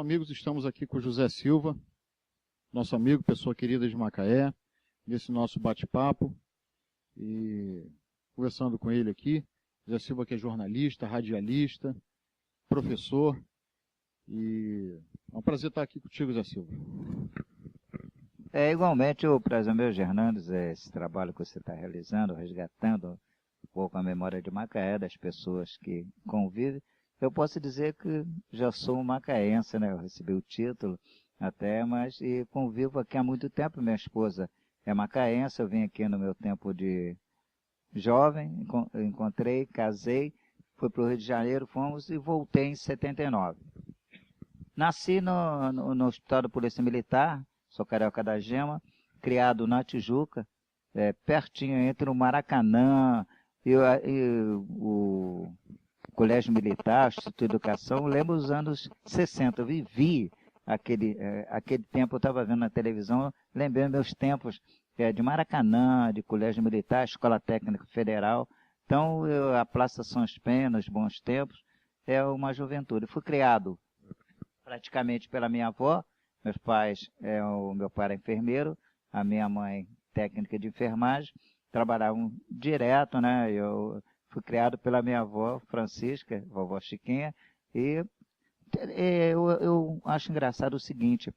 amigos, estamos aqui com o José Silva, nosso amigo, pessoa querida de Macaé, nesse nosso bate-papo, e conversando com ele aqui. José Silva, que é jornalista, radialista, professor, e é um prazer estar aqui contigo, José Silva. Igualmente, o prazer meu, Hernandes, esse trabalho que você está realizando, resgatando um pouco a memória de Macaé, das pessoas que convivem. Eu posso dizer que já sou um macaense, né? Eu recebi o título até, mas e convivo aqui há muito tempo. Minha esposa é macaense, eu vim aqui no meu tempo de jovem, encontrei, casei, fui para o Rio de Janeiro, fomos e voltei em 79. Nasci no Hospital da Polícia Militar, sou carioca da Gema, criado na Tijuca, pertinho entre o Maracanã e o Colégio Militar, Instituto de Educação. Lembro dos anos 60, eu vivi aquele tempo, eu estava vendo na televisão, lembrei meus tempos de Maracanã, de Colégio Militar, Escola Técnica Federal. Então, a Praça São Penha, nos bons tempos, é uma juventude. Fui criado praticamente pela minha avó. Meus pais, meu pai era enfermeiro, a minha mãe técnica de enfermagem, trabalhavam direto, né? Eu fui criado pela minha avó Francisca, vovó Chiquinha, e eu acho engraçado o seguinte,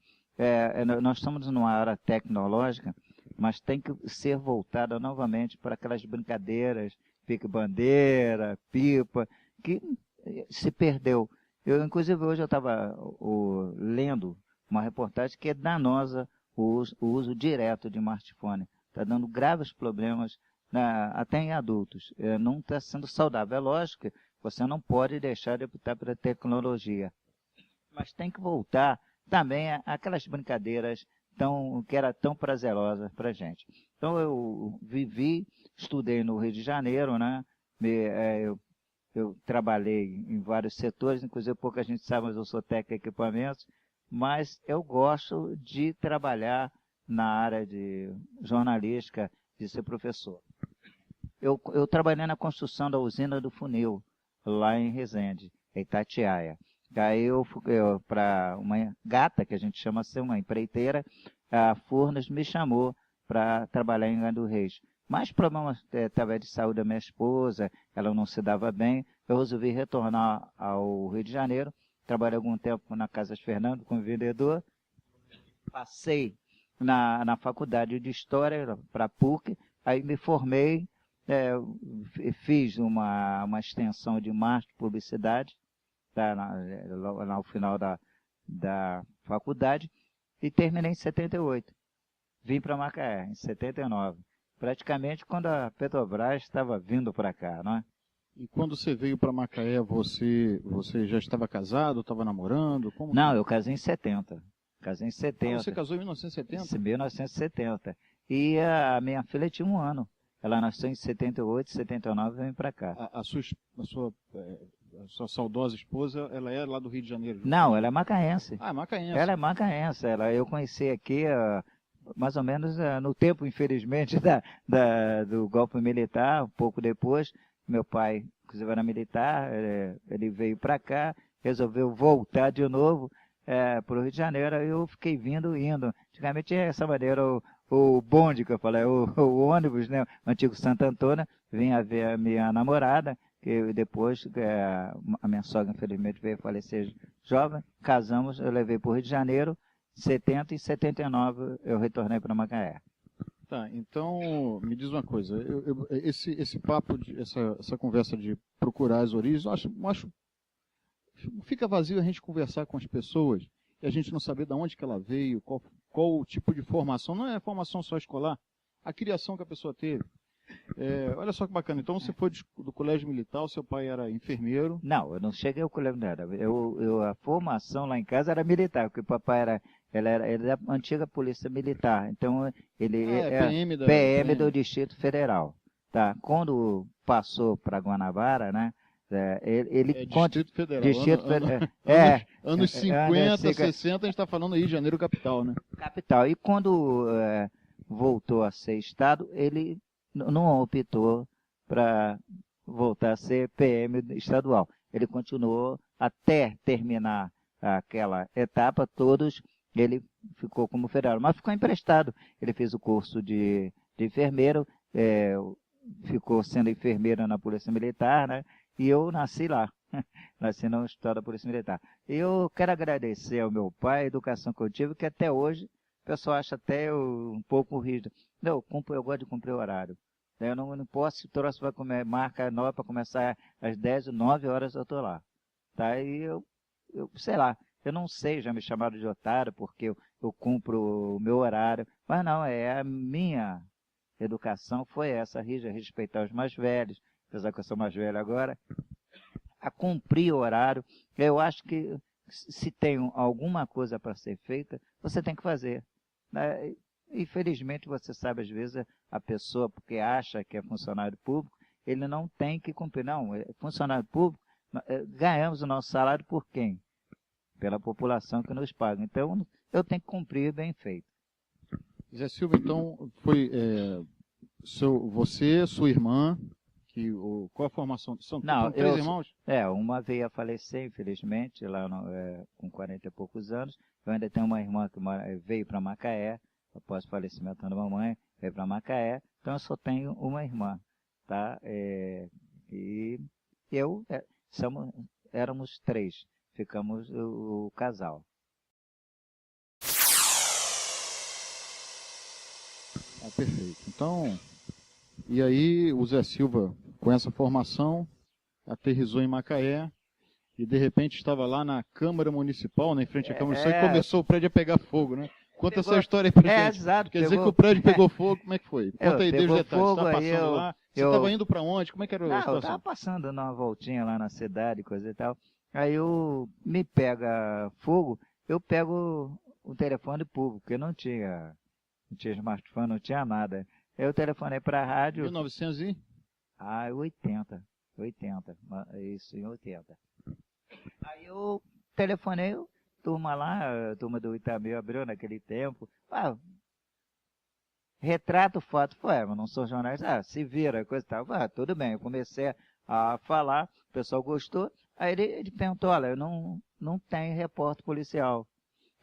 nós estamos numa área tecnológica, mas tem que ser voltada novamente para aquelas brincadeiras, pique-bandeira, pipa, que se perdeu. Inclusive, hoje eu estava lendo uma reportagem que é danosa o uso direto de smartphone. Está dando graves problemas até em adultos. Não está sendo saudável. É lógico que você não pode deixar de optar pela tecnologia. Mas tem que voltar também àquelas brincadeiras que eram tão prazerosas para a gente. Então, eu estudei no Rio de Janeiro, né? Eu trabalhei em vários setores, inclusive pouca gente sabe, mas eu sou técnico de equipamentos, mas eu gosto de trabalhar na área de jornalística, de ser professor. Eu trabalhei na construção da usina do funil, lá em Resende, em Itatiaia. Daí eu para uma gata, que a gente chama assim, uma empreiteira, a Furnas me chamou para trabalhar em Angra dos Reis. Mais problemas através de saúde da minha esposa, ela não se dava bem, eu resolvi retornar ao Rio de Janeiro, trabalhei algum tempo na Casas Fernando como vendedor, passei na faculdade de História para a PUC, aí me formei, fiz uma extensão de marketing e publicidade, no final da faculdade, e terminei em 78. Vim para Macaé, em 79. Praticamente quando a Petrobras estava vindo para cá, não é? E quando você veio para Macaé, você já estava casado, estava namorando? Não, eu casei em 70. Casei em 70. Ah, você casou em 1970? Em 1970. E a minha filha tinha 1 ano. Ela nasceu em 78, 79 e veio para cá. A sua saudosa esposa, ela é lá do Rio de Janeiro? Não, ela é macaense. Ah, é macaense. Ela é macaense. Eu conheci aqui mais ou menos no tempo, infelizmente, do golpe militar, um pouco depois. Meu pai, inclusive, era militar, ele veio para cá, resolveu voltar de novo para o Rio de Janeiro, eu fiquei vindo e indo. Antigamente tinha essa maneira, o bonde que eu falei, o ônibus, né, o antigo Santo Antônio, vinha ver a minha namorada, que depois a minha sogra, infelizmente, veio falecer jovem, casamos, eu levei para o Rio de Janeiro, 70 e 79 eu retornei para Macaé. Tá, então me diz uma coisa, esse papo, essa conversa de procurar as origens, eu acho fica vazio a gente conversar com as pessoas e a gente não saber de onde que ela veio, qual o tipo de formação, não é formação só escolar, a criação que a pessoa teve. Olha só que bacana, então você foi do colégio militar, o seu pai era enfermeiro? Não, eu não cheguei ao colégio militar, a formação lá em casa era militar, porque o papai ele era da antiga polícia militar, então ele era PM do Distrito Federal. Tá? Quando passou para Guanabara, né? Distrito Federal. Anos 50, 60, a gente está falando aí de Janeiro capital, né? Capital. E quando voltou a ser Estado, ele não optou para voltar a ser PM estadual. Ele continuou até terminar aquela etapa, todos ele ficou como federal, mas ficou emprestado. Ele fez o curso de enfermeiro, ficou sendo enfermeiro na Polícia Militar, né? E eu nasci lá, nasci no Hospital da Polícia Militar. Eu quero agradecer ao meu pai a educação que eu tive, que até hoje o pessoal acha até eu um pouco rígido. Não, eu gosto de cumprir o horário. Eu não posso, se o troço vai comer, marca 9 para começar às 10, 9 horas eu estou lá. Tá? E eu, sei lá, eu não sei, já me chamaram de otário porque eu cumpro o meu horário, mas não, a minha educação foi essa, respeitar os mais velhos, apesar que eu sou mais velho agora, a cumprir o horário. Eu acho que se tem alguma coisa para ser feita, você tem que fazer, né? Infelizmente, você sabe, às vezes, a pessoa, porque acha que é funcionário público, ele não tem que cumprir. Não, é funcionário público, ganhamos o nosso salário por quem? Pela população que nos paga. Então, eu tenho que cumprir bem feito. Zé Silva, então, foi você, sua irmã, qual a formação? São 3 irmãos? Uma veio a falecer, infelizmente, lá com 40 e poucos anos. Eu ainda tenho uma irmã que veio para Macaé, após o falecimento da mamãe, veio para Macaé. Então, eu só tenho uma irmã, tá? E eu, éramos 3, ficamos o casal. Perfeito. Então, e aí o Zé Silva, com essa formação, aterrissou em Macaé e de repente estava lá na Câmara Municipal, né, em frente à Câmara Municipal, e começou o prédio a pegar fogo, né? Conta essa história aí pra gente. Exato. Quer dizer que o prédio pegou fogo, como é que foi? Conta aí, dê os detalhes. Fogo, você estava passando lá, você estava indo para onde? Como é que era a situação? Eu estava passando numa voltinha lá na cidade, coisa e tal. Aí me pega fogo, eu pego o telefone público, porque não tinha smartphone, não tinha nada. Eu telefonei para a rádio. 1900 e? 80. Isso, em 80. Aí eu telefonei, turma do Itamil abriu naquele tempo. Retrato, foto. Mas não sou jornalista. Se vira, coisa e tal. Tudo bem. Eu comecei a falar, o pessoal gostou. Aí ele perguntou, olha, eu não tenho repórter policial.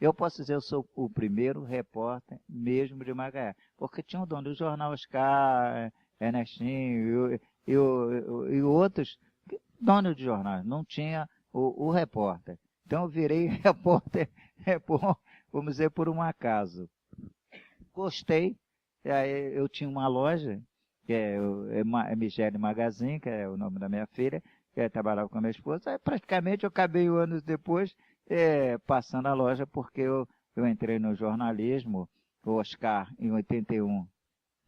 Eu posso dizer, eu sou o primeiro repórter mesmo de Macaé. Porque tinha o dono do jornal Oscar, Ernestinho e outros donos de jornais. Não tinha o repórter. Então eu virei repórter, vamos dizer, por um acaso. Gostei. Aí eu tinha uma loja, que é Michele Magazine, que é o nome da minha filha, que trabalhava com a minha esposa. Aí praticamente eu acabei anos depois passando a loja, porque eu entrei no jornalismo, o Oscar, em 81,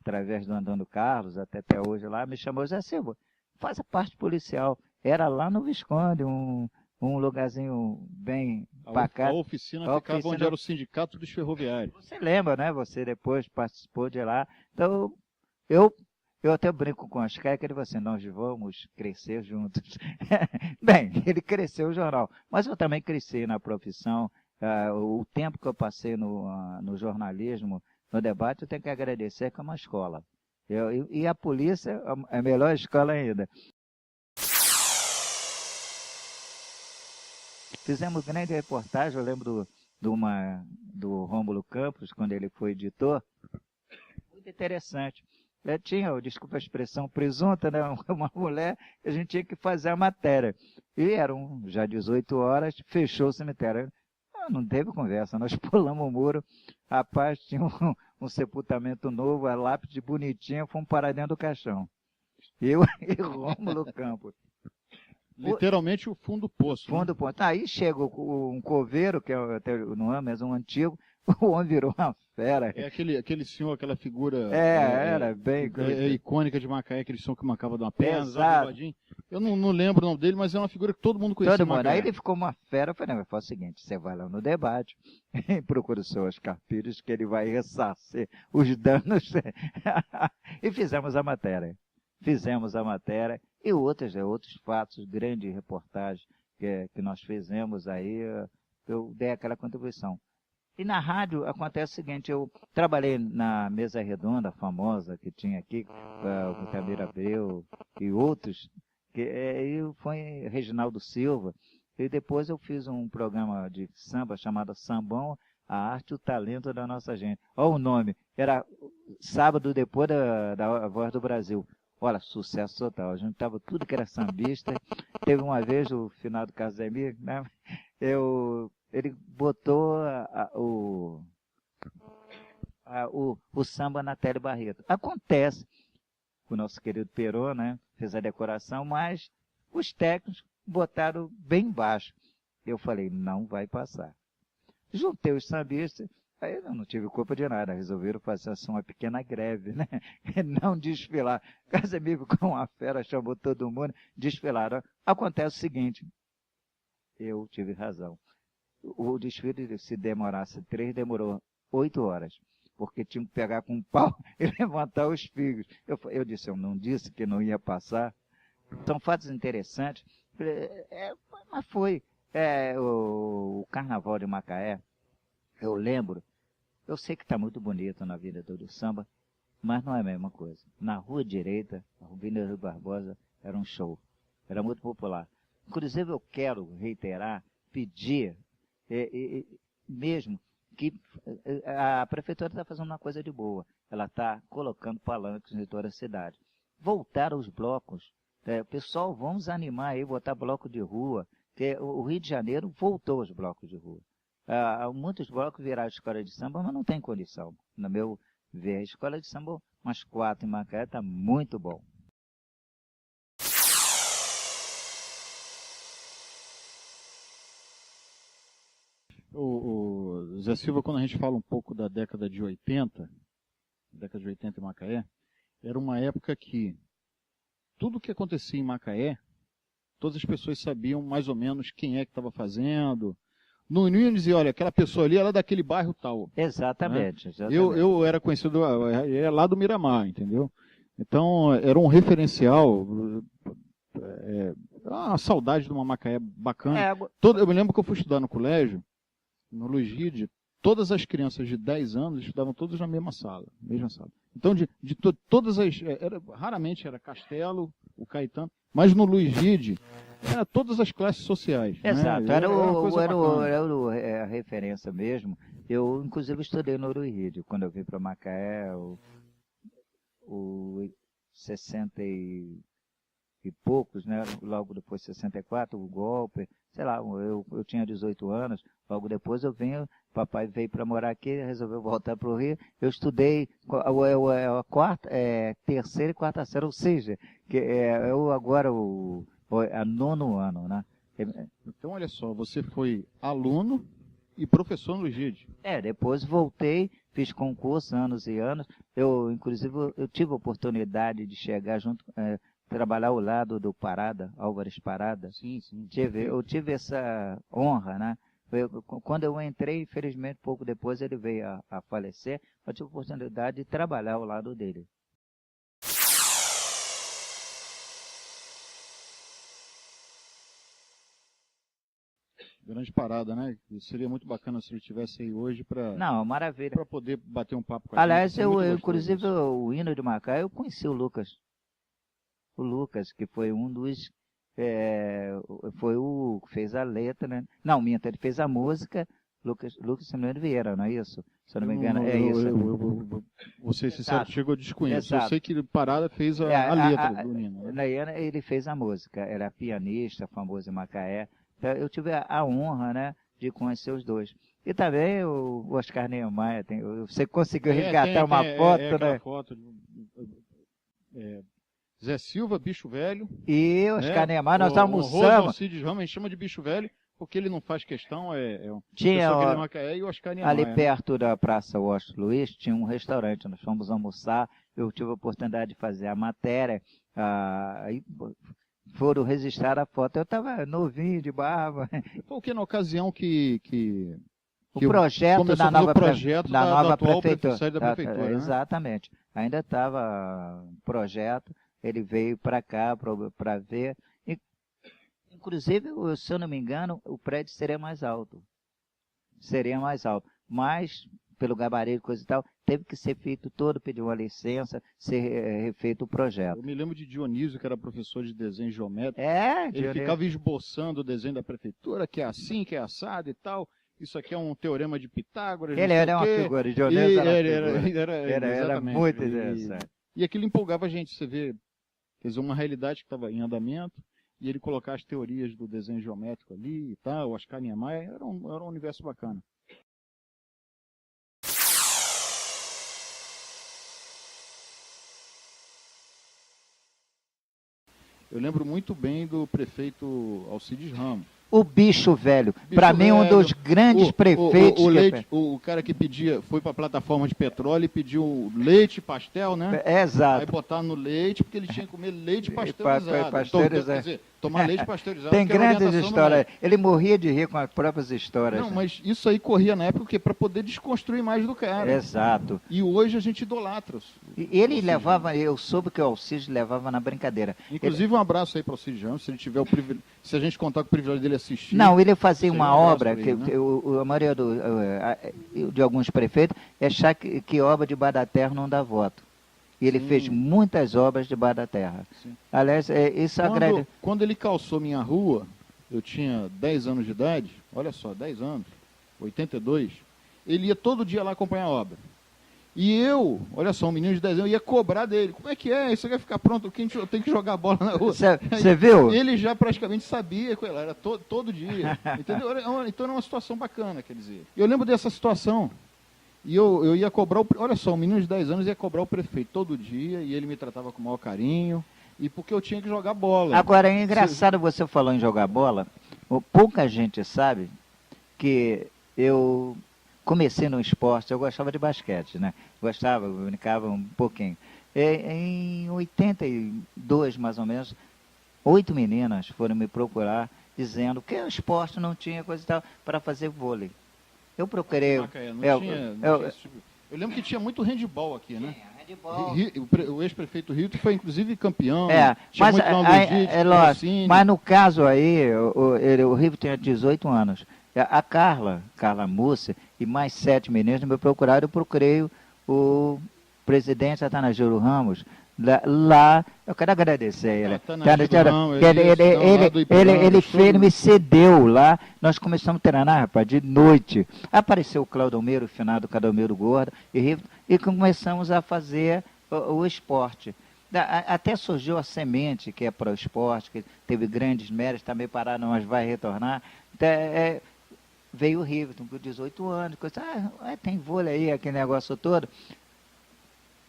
através do Antônio Carlos, até hoje lá, me chamou, Zé Silva, faz a parte policial. Era lá no Visconde, um lugarzinho bem pacato. A oficina ficava onde era o Sindicato dos Ferroviários. Você lembra, né? Você depois participou de lá. Então, eu até brinco com o Oscar, que ele falou assim, nós vamos crescer juntos. Bem, ele cresceu o jornal, mas eu também cresci na profissão. O tempo que eu passei no jornalismo, no debate, eu tenho que agradecer que é uma escola. E a polícia é a melhor escola ainda. Fizemos grande reportagem, eu lembro do Rômulo Campos, quando ele foi editor. Muito interessante. Desculpa a expressão, presunta, né? Uma mulher, a gente tinha que fazer a matéria. E eram já 18 horas, fechou o cemitério. Não teve conversa, nós pulamos o muro. Rapaz, tinha um sepultamento novo, a lápide bonitinha, fomos parar dentro do caixão. Eu e Rômulo Campos. Literalmente o fundo do poço. Fundo do poço. Aí chega um coveiro, que não é, mas um antigo, o homem virou uma fera. É aquele senhor, aquela figura era bem icônica de Macaé, aquele senhor que mancava de uma perna, exato. Eu não lembro o nome dele, mas é uma figura que todo mundo conhecia. Todo mundo. Aí ele ficou uma fera. Eu falei, não, faz o seguinte, você vai lá no debate e procura o seu Oscar Pires, que ele vai ressarcer os danos. E fizemos a matéria. E outros fatos, grande reportagem que nós fizemos aí, eu dei aquela contribuição. E na rádio acontece o seguinte, eu trabalhei na mesa redonda famosa que tinha aqui, o Itamir Abreu e outros, e foi Reginaldo Silva, E depois eu fiz um programa de samba chamado Sambão, a arte e o talento da nossa gente. Olha o nome, era sábado depois da Voz do Brasil. Olha, sucesso total. A gente tava tudo que era sambista. Teve uma vez, o finado Casemiro, né? Ele botou o samba na Tele Barreto. Acontece, o nosso querido Perô, né? Fez a decoração, mas os técnicos botaram bem baixo. Eu falei, não vai passar. Juntei os sambistas, aí eu não tive culpa de nada, resolveram fazer assim, uma pequena greve, né? Não desfilar. Casemiro, com uma fera, chamou todo mundo, desfilaram. Acontece o seguinte, eu tive razão. O desfile, se demorasse 3, demorou 8 horas, porque tinha que pegar com um pau e levantar os figos. Eu disse, eu não disse que não ia passar. São fatos interessantes, mas foi. O Carnaval de Macaé, eu lembro, eu sei que está muito bonito na vida do samba, mas não é a mesma coisa. Na Rua Direita, a Rubina Rui Barbosa, era um show, era muito popular. Inclusive eu quero reiterar, pedir, mesmo que a prefeitura está fazendo uma coisa de boa, ela está colocando palanques em toda a cidade. Voltar aos blocos, pessoal, vamos animar aí, botar bloco de rua, porque o Rio de Janeiro voltou aos blocos de rua. Muitos blocos viraram escola de samba, mas não tem condição. No meu ver, a escola de samba, umas 4 em Macaé, está muito bom. O Zé Silva, quando a gente fala um pouco da década de 80 em Macaé, era uma época que tudo que acontecia em Macaé, todas as pessoas sabiam mais ou menos quem é que estava fazendo. Não iam dizer, olha, aquela pessoa ali, ela é daquele bairro tal. Exatamente. Né? Exatamente. Eu era conhecido, era lá do Miramar, entendeu? Então, era um referencial, uma saudade de uma Macaé bacana. Eu me lembro que eu fui estudar no colégio, no Luiz Ride, todas as crianças de 10 anos estudavam todas na mesma sala. Então, todas as... raramente era Castelo, o Caetano, mas no Luiz Ride, era todas as classes sociais. Exato, né? era a referência mesmo. Eu, inclusive, estudei no Luiz Ride, quando eu vim para Macaé, o 60 e poucos, né? Logo depois de 64, o golpe, sei lá, eu tinha 18 anos, logo depois papai veio para morar aqui, resolveu voltar para o Rio, eu estudei terceira e quarta série, ou seja, eu agora a 9º ano, né? Então, olha só, você foi aluno e professor no Luiz Ride. Depois voltei, fiz concurso anos e anos, inclusive, eu tive a oportunidade de chegar junto... trabalhar ao lado do Parada, Álvares Parada. Sim. Eu tive essa honra, né? Quando eu entrei, infelizmente, pouco depois ele veio a falecer, eu tive a oportunidade de trabalhar ao lado dele. Grande Parada, né? Seria muito bacana se ele estivesse aí hoje para... Não, maravilha. Para poder bater um papo com a Aliás, gente. Inclusive, o hino de Macaé, eu conheci o Lucas. O Lucas, que foi um dos... foi o que fez a letra, né? Não, minta, ele fez a música, Lucas Simões Vieira, não é isso? Se eu não me engano, isso. Vou ser sincero, chego a desconheço. Exato. Eu sei que Parada fez a letra do hino. Né? Ele fez a música, era pianista, famoso em Macaé. Então, eu tive a honra, né, de conhecer os dois. E também o Oscar Niemeyer, você conseguiu resgatar uma foto, né? Foto Zé Silva, Bicho Velho. E Oscar Niemeyer, nós almoçamos. Alcides Ramos, a gente chama de Bicho Velho, porque ele não faz questão, tinha Macaé e o Oscar Niemeyer. Ali perto da Praça Washington Luiz, tinha um restaurante, nós fomos almoçar, eu tive a oportunidade de fazer a matéria, aí foram registrar a foto, eu estava novinho, de barba. Porque na ocasião que o projeto da nova prefeitura. Da prefeitura, né? Exatamente. Ainda estava projeto, ele veio para cá para ver. Inclusive, se eu não me engano, o prédio seria mais alto. Mas pelo gabarito, coisa e tal, teve que ser feito todo, pediu uma licença, ser refeito o projeto. Eu me lembro de Dionísio, que era professor de desenho geométrico. Ele Dionísio. ficava esboçando o desenho da prefeitura, que é assim, que é assado e tal. Isso aqui é um teorema de Pitágoras. Ele era uma figura, Dionísio era muito interessante. E aquilo empolgava a gente, você vê, quer dizer, uma realidade que estava em andamento, e ele colocar as teorias do desenho geométrico ali e tal, Oscar Niemeyer, era um universo bacana. Eu lembro muito bem do prefeito Alcides Ramos. O bicho velho. Para mim, um dos grandes prefeitos. O cara que foi para a plataforma de petróleo e pediu leite e pastel, né? Exato. Aí botar no leite, porque ele tinha que comer leite pasteurizado. Quer dizer, tomar leite pasteurizado. Tem grandes histórias. Ele morria de rir com as próprias histórias. Não, mas isso aí corria na época para poder desconstruir mais do cara. Exato. E hoje a gente idolatra. Ele levava, eu soube que o Alcides levava na brincadeira. Inclusive, um abraço aí para o Alcides Ramos, se ele tiver se a gente contar com o privilégio dele assistir. Não, ele fazia uma obra, ele, né? A maioria de alguns prefeitos achar que obra debaixo da terra não dá voto. E ele fez muitas obras debaixo da terra. Sim. Aliás, isso agrada. Quando ele calçou minha rua, eu tinha 10 anos de idade, olha só, 10 anos, 82, ele ia todo dia lá acompanhar a obra. E eu, olha só, um menino de 10 anos, eu ia cobrar dele. Como é que é? Isso vai ficar pronto? Eu tenho que jogar a bola na rua. Você viu? Ele já praticamente sabia, era todo dia. Entendeu? Então era uma situação bacana, quer dizer. Eu lembro dessa situação. E eu ia cobrar, olha só, um menino de 10 anos ia cobrar o prefeito todo dia, e ele me tratava com o maior carinho, e porque eu tinha que jogar bola. Agora, é engraçado você falou em jogar bola. Pouca gente sabe que eu comecei no esporte, eu gostava de basquete, né? Gostava, brincava um pouquinho. Em 82, mais ou menos, 8 meninas foram me procurar dizendo que o esporte não tinha coisa e tal para fazer vôlei. Eu procurei. Eu lembro que tinha muito handball aqui, né? Handball. O ex-prefeito Rilton foi inclusive campeão. Mas, mas no caso aí, o Rilton tinha 18 anos. A Carla Mussi e mais 7 meninos me procuraram. Eu procurei o presidente Atanagildo Ramos. Lá, eu quero agradecer ele. Ele me cedeu lá. Nós começamos a treinar, rapaz, de noite. Apareceu o Claudomiro, o finado Claudomiro Gordo, e começamos a fazer o esporte. Até surgiu a semente, que é para o esporte, que teve grandes méritos, também pararam, mas vai retornar. Veio o Riverton com 18 anos, tem vôlei aí, aquele negócio todo.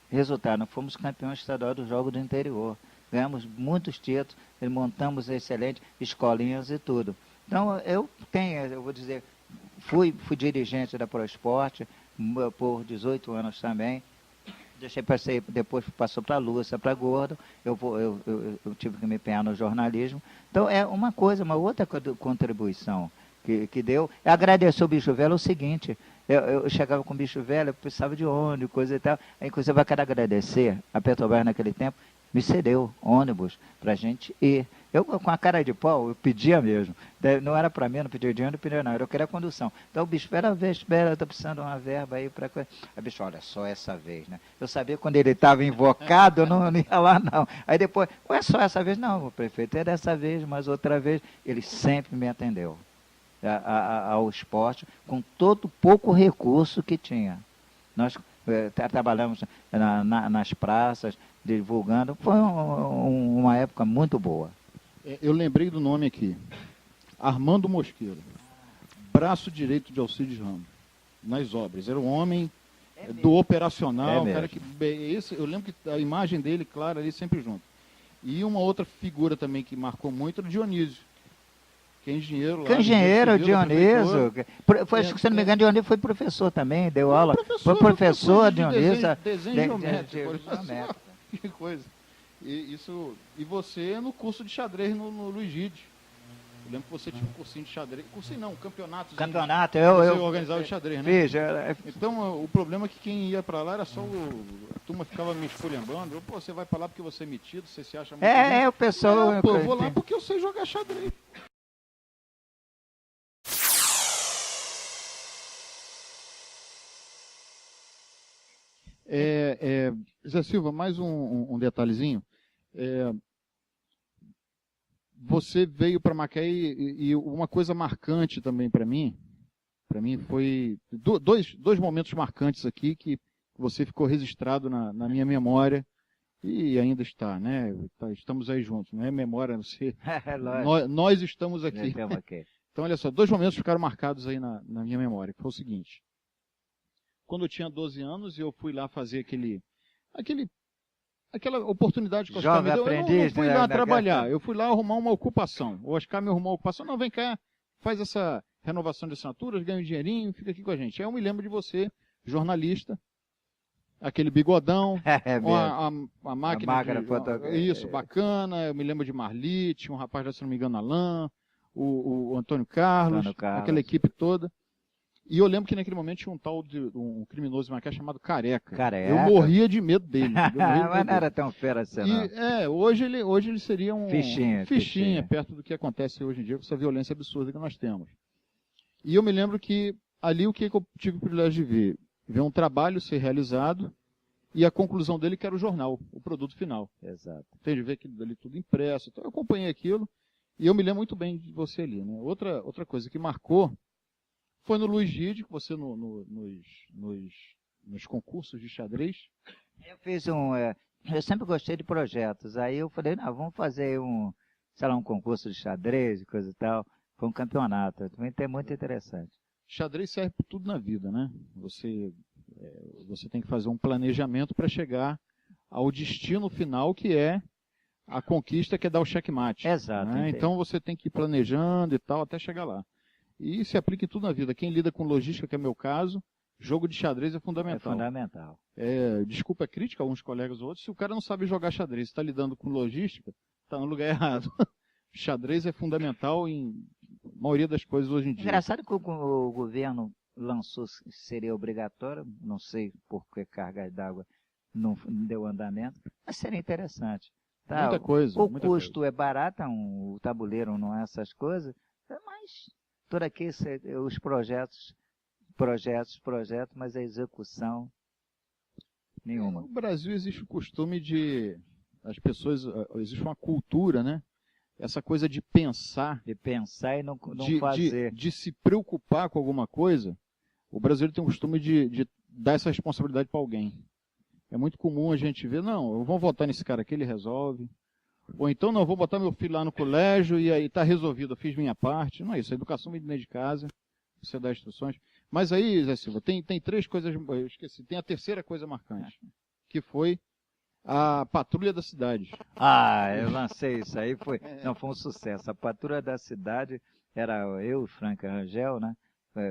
Resultado, nós fomos campeões estaduais do jogo do interior. Ganhamos muitos títulos, montamos excelentes escolinhas e tudo. Então, eu vou dizer, fui dirigente da ProEsporte por 18 anos também. Depois passou para a Lúcia, para Gordo. Eu tive que me empenhar no jornalismo. Então, é uma outra contribuição que deu. Agradecer o Bicho Velho o seguinte. Eu chegava com o bicho velho, eu precisava de ônibus, coisa e tal. Aí, inclusive, eu quero agradecer, a Petrobras naquele tempo me cedeu ônibus para a gente ir. Eu, com a cara de pau, eu pedia mesmo. Não era para mim, não pedia dinheiro, não pedia nada, eu queria condução. Então, o bicho, espera, eu estou precisando de uma verba aí para... Aí, bicho, olha, só essa vez, né? Eu sabia quando ele estava invocado, eu não ia lá, não. Aí depois, é só essa vez? Não, prefeito, é dessa vez, mas outra vez. Ele sempre me atendeu ao esporte, com todo o pouco recurso que tinha. Nós trabalhamos nas praças, divulgando. Foi uma época muito boa. Eu lembrei do nome aqui. Armando Mosqueira, braço direito de Alcides Ramos, nas obras. Era um homem do operacional. Cara que, eu lembro que a imagem dele, clara, ali sempre junto. E uma outra figura também que marcou muito era o Dionísio. Que é engenheiro lá. Engenheiro, Dionísio. Se não me engano, Dionísio foi professor também, deu aula. Foi professor, Dionísio. Desenho geométrico. Que coisa. E você no curso de xadrez no Luiz Gide. Eu lembro que você tinha um cursinho de xadrez. Cursinho não, um campeonato. Campeonato, eu organizava o xadrez, né? Veja. Então, o problema é que quem ia para lá era só a turma ficava me esculhambando. Pô, você vai para lá porque você é metido, você se acha muito o pessoal... Não, pô, eu vou lá porque eu sei jogar xadrez. Zé Silva, mais um detalhezinho. Você veio para Macaé e uma coisa marcante também para mim foi dois momentos marcantes aqui que você ficou registrado na minha memória e ainda está, né? Estamos aí juntos, não é memória, nós estamos aqui. Então, olha só, 2 momentos ficaram marcados aí na minha memória, que foi o seguinte. Quando eu tinha 12 anos, eu fui lá fazer aquela oportunidade que o Oscar me deu. Eu não fui lá trabalhar, eu fui lá arrumar uma ocupação. O Oscar me arrumou uma ocupação. Não, vem cá, faz essa renovação de assinaturas, ganha um dinheirinho, fica aqui com a gente. Aí eu me lembro de você, jornalista, aquele bigodão, a máquina isso, bacana. Eu me lembro de Marlite, um rapaz, se não me engano, Alain, o Antônio Carlos, aquela equipe toda. E eu lembro que naquele momento tinha um criminoso em Macaé chamado Careca. Eu morria de medo dele. Mas não era tão fera assim, não. Hoje ele seria um fichinha perto do que acontece hoje em dia com essa violência absurda que nós temos. E eu me lembro que ali o que eu tive o privilégio de ver um trabalho ser realizado e a conclusão dele que era o jornal, o produto final. Exato. Tem de ver aquilo ali tudo impresso. Então eu acompanhei aquilo e eu me lembro muito bem de você ali, né? Outra coisa que marcou foi no Luiz Gide, que você nos concursos de xadrez. Eu fiz eu sempre gostei de projetos. Aí eu falei, não, vamos fazer um concurso de xadrez e coisa e tal. Foi um campeonato. Também é muito interessante. Xadrez serve para tudo na vida, né? Você tem que fazer um planejamento para chegar ao destino final, que é a conquista, que é dar o checkmate. Exato. Né? Então você tem que ir planejando e tal até chegar lá. E se aplica em tudo na vida. Quem lida com logística, que é meu caso, jogo de xadrez é fundamental. É fundamental. Desculpa a crítica a alguns colegas ou outros, se o cara não sabe jogar xadrez, está lidando com logística, está no lugar errado. Xadrez é fundamental em maioria das coisas hoje em dia. Engraçado que o governo lançou que seria obrigatório, não sei por que cargas d'água não deu andamento, mas seria interessante. Tá? Muita coisa. O custo é barato, o tabuleiro não é essas coisas, mas tudo aqui, os projetos, mas a execução, nenhuma. No Brasil existe o costume as pessoas, existe uma cultura, né? Essa coisa de pensar. De pensar e não fazer. De se preocupar com alguma coisa. O brasileiro tem o costume de dar essa responsabilidade para alguém. É muito comum a gente ver, não, vamos votar nesse cara aqui, ele resolve. Ou então, não, vou botar meu filho lá no colégio e aí está resolvido, eu fiz minha parte. Não é isso, a educação vem dentro de casa, você dá instruções. Mas aí, Zé Silva, tem 3 coisas, eu esqueci, tem a terceira coisa marcante, que foi a Patrulha da Cidade. Eu lancei isso aí, foi um sucesso. A Patrulha da Cidade era eu, o Franca Rangel, né?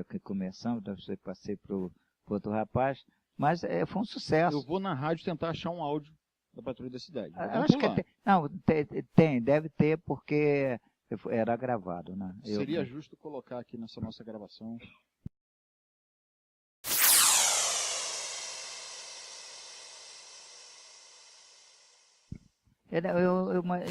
Que começamos, eu passei para o outro rapaz, mas foi um sucesso. Eu vou na rádio tentar achar um áudio da Patrulha da Cidade. Eu acho que deve ter, porque era gravado, né? Seria justo colocar aqui nessa nossa gravação.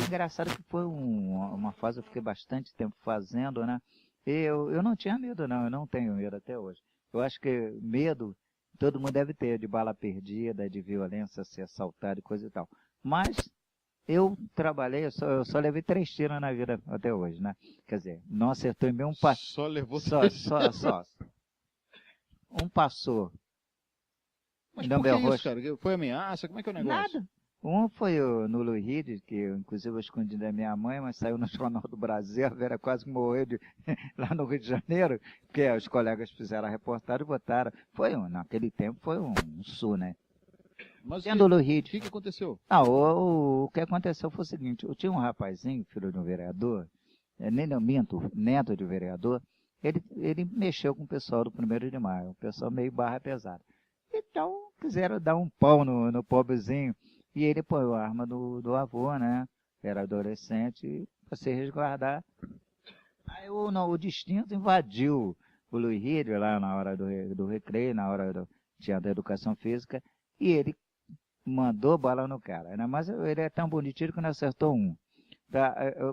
Engraçado que foi uma fase que eu fiquei bastante tempo fazendo, né? E eu não tinha medo, não. Eu não tenho medo até hoje. Eu acho que medo todo mundo deve ter, de bala perdida, de violência, ser assaltado e coisa e tal. Mas eu trabalhei, eu só levei 3 tiros na vida até hoje, né? Quer dizer, não acertou em mim um passo. Só levou só. Um passou. Mas por que isso, cara? Foi ameaça? Como é que é o negócio? Nada. Um foi no Luiz Gide, que inclusive eu escondi da minha mãe, mas saiu no Jornal do Brasil, a Vera quase morreu lá no Rio de Janeiro, porque os colegas fizeram a reportagem e botaram. Naquele tempo foi um sul, né? Mas o que aconteceu? O que aconteceu foi o seguinte, eu tinha um rapazinho, filho de um vereador, neto de um vereador, ele mexeu com o pessoal do 1º de maio, o pessoal meio barra pesada. Então quiseram dar um pau no pobrezinho. E ele põe a arma do avô, né? Era adolescente, para se resguardar. Aí o distinto invadiu o Luiz Gide lá na hora do recreio, na hora da educação física, e ele mandou bala no cara, né? Mas ele é tão bonitinho que não acertou um.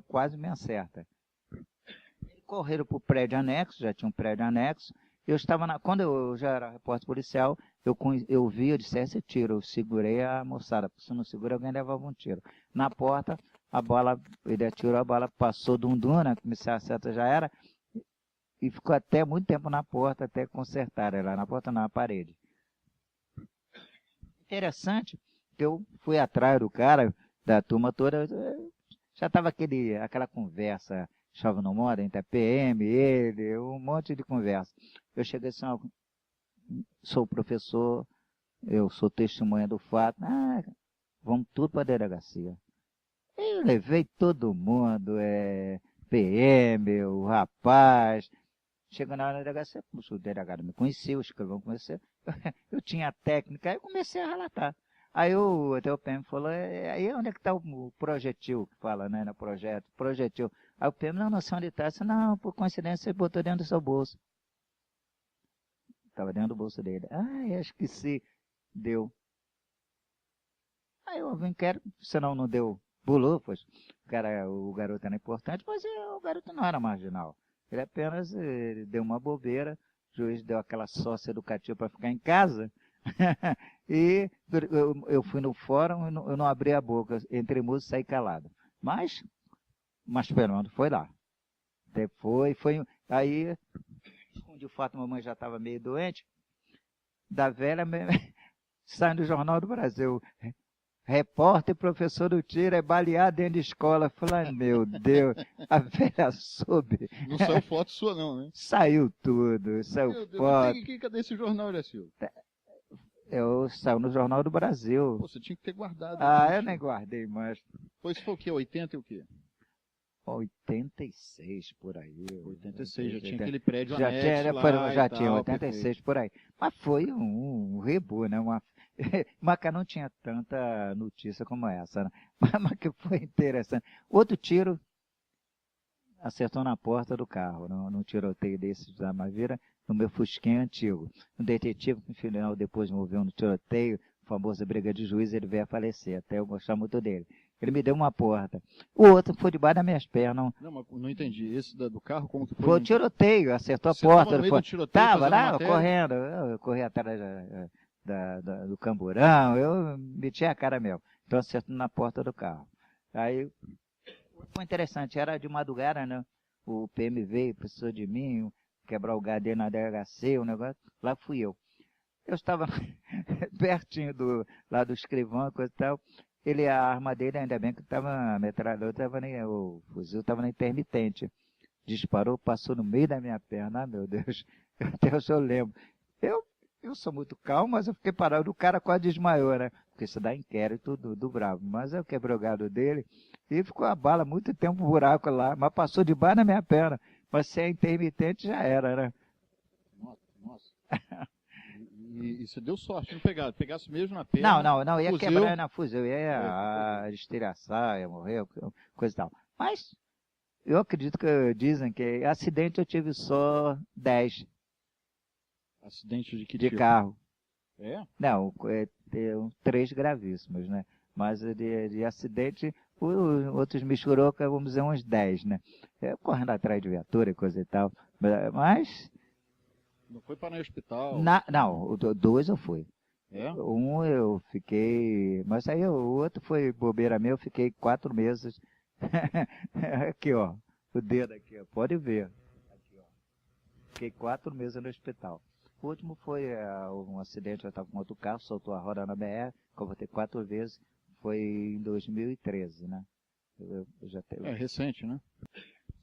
Quase me acerta. Correram para o prédio anexo, já tinha um prédio anexo, Eu estava quando eu já era repórter policial, eu vi, eu disse, esse tiro, eu segurei a moçada, se não segura, alguém levava um tiro. Na porta, a bola, ele atirou, a bola passou dunduna, comecei a seta já era, e ficou até muito tempo na porta, até consertar, lá na porta, na parede. Interessante, que eu fui atrás do cara, da turma toda, já estava aquela conversa, chove no moda, entre a PM, ele, um monte de conversa. Eu cheguei assim, ó, sou professor, eu sou testemunha do fato, vamos tudo para a delegacia. Eu levei todo mundo, PM, o rapaz. Chegando na delegacia, o delegado me conhecia, o escrivão me conhecia, eu tinha técnica, aí eu comecei a relatar. Aí até o PM falou, aí onde é que está o projetil, que fala, né, no projetil. Aí o PM, não sei onde está, disse, não, por coincidência, você botou dentro do seu bolso. Estava dentro do bolso dele. Eu esqueci, deu. Aí houve um inquérito, senão não deu, pulou, pois o garoto era importante, mas o garoto não era marginal. Ele apenas deu uma bobeira, o juiz deu aquela sócia educativa para ficar em casa, e eu fui no fórum e eu não abri a boca, entre músicos saí calado. Mas Fernando foi lá. Aí, de fato, a mamãe já estava meio doente, da velha, sai no Jornal do Brasil, repórter e professor do tiro é baleado dentro de escola. Falei, meu Deus, a velha soube. Não saiu foto sua não, né? Saiu tudo, saiu Meu Deus, foto. cadê esse jornal, Horácio? Saiu no Jornal do Brasil. Pô, você tinha que ter guardado. Eu nem guardei mais. Pois foi o quê? 80 e o quê? 86 por aí. 86, já tinha aquele prédio já anexo tinha, tal, 86 perfeito. por aí. Mas foi um rebu, né? Maca não tinha tanta notícia como essa, né? Mas que foi interessante. Outro tiro acertou na porta do carro, no tiroteio desses da Mavira, no meu Fusquinha antigo. Um detetive, que no final depois moveu no tiroteio, famosa briga de juiz, ele veio a falecer, até eu gostar muito dele. Ele me deu uma porta. O outro foi debaixo das minhas pernas. Não, mas não entendi. Esse do carro, como que foi? Foi o tiroteio, acertou a Você porta. Tava no meio do tiroteio Tava lá, matéria? correndo. Eu corri atrás do camburão, eu meti a cara mesmo. Então acertou na porta do carro. Aí foi interessante, era de madrugada, né? O PM veio, precisou de mim, quebrar o HD na delegacia, o negócio. Lá fui eu. Eu estava pertinho lá do escrivão, coisa e tal. A arma dele, ainda bem que estava, a metralhadora o fuzil estava na intermitente. Disparou, passou no meio da minha perna, meu Deus. Até hoje eu lembro. Eu sou muito calmo, mas eu fiquei parado. O cara quase desmaiou, né? Porque isso dá inquérito do bravo. Mas eu quebrei o gado dele e ficou a bala muito tempo, um buraco lá. Mas passou debaixo da minha perna. Mas se é intermitente, já era, né? Nossa. E você deu sorte, não pegasse. Pegasse mesmo na perna. Não. Ia fuzil. quebrar na fuzil. Ia estilhaçar, ia morrer, coisa e tal. Mas eu acredito que dizem que acidente eu tive só 10. Acidente de que de tipo? carro. É? Não, 3 gravíssimos, né? Mas de acidente, outros misturou, vamos dizer, uns 10, né? Correndo atrás de viatura e coisa e tal. Mas... Não foi para ir no hospital? Não, 2 eu fui. É? Um eu fiquei... Mas aí o outro foi bobeira minha, eu fiquei 4 meses. Aqui, ó. O dedo aqui, ó. Pode ver. Aqui, ó. Fiquei 4 meses no hospital. O último foi um acidente, eu estava com outro carro, soltou a roda na BR, que eu voltei 4 vezes, foi em 2013, né? Recente, né?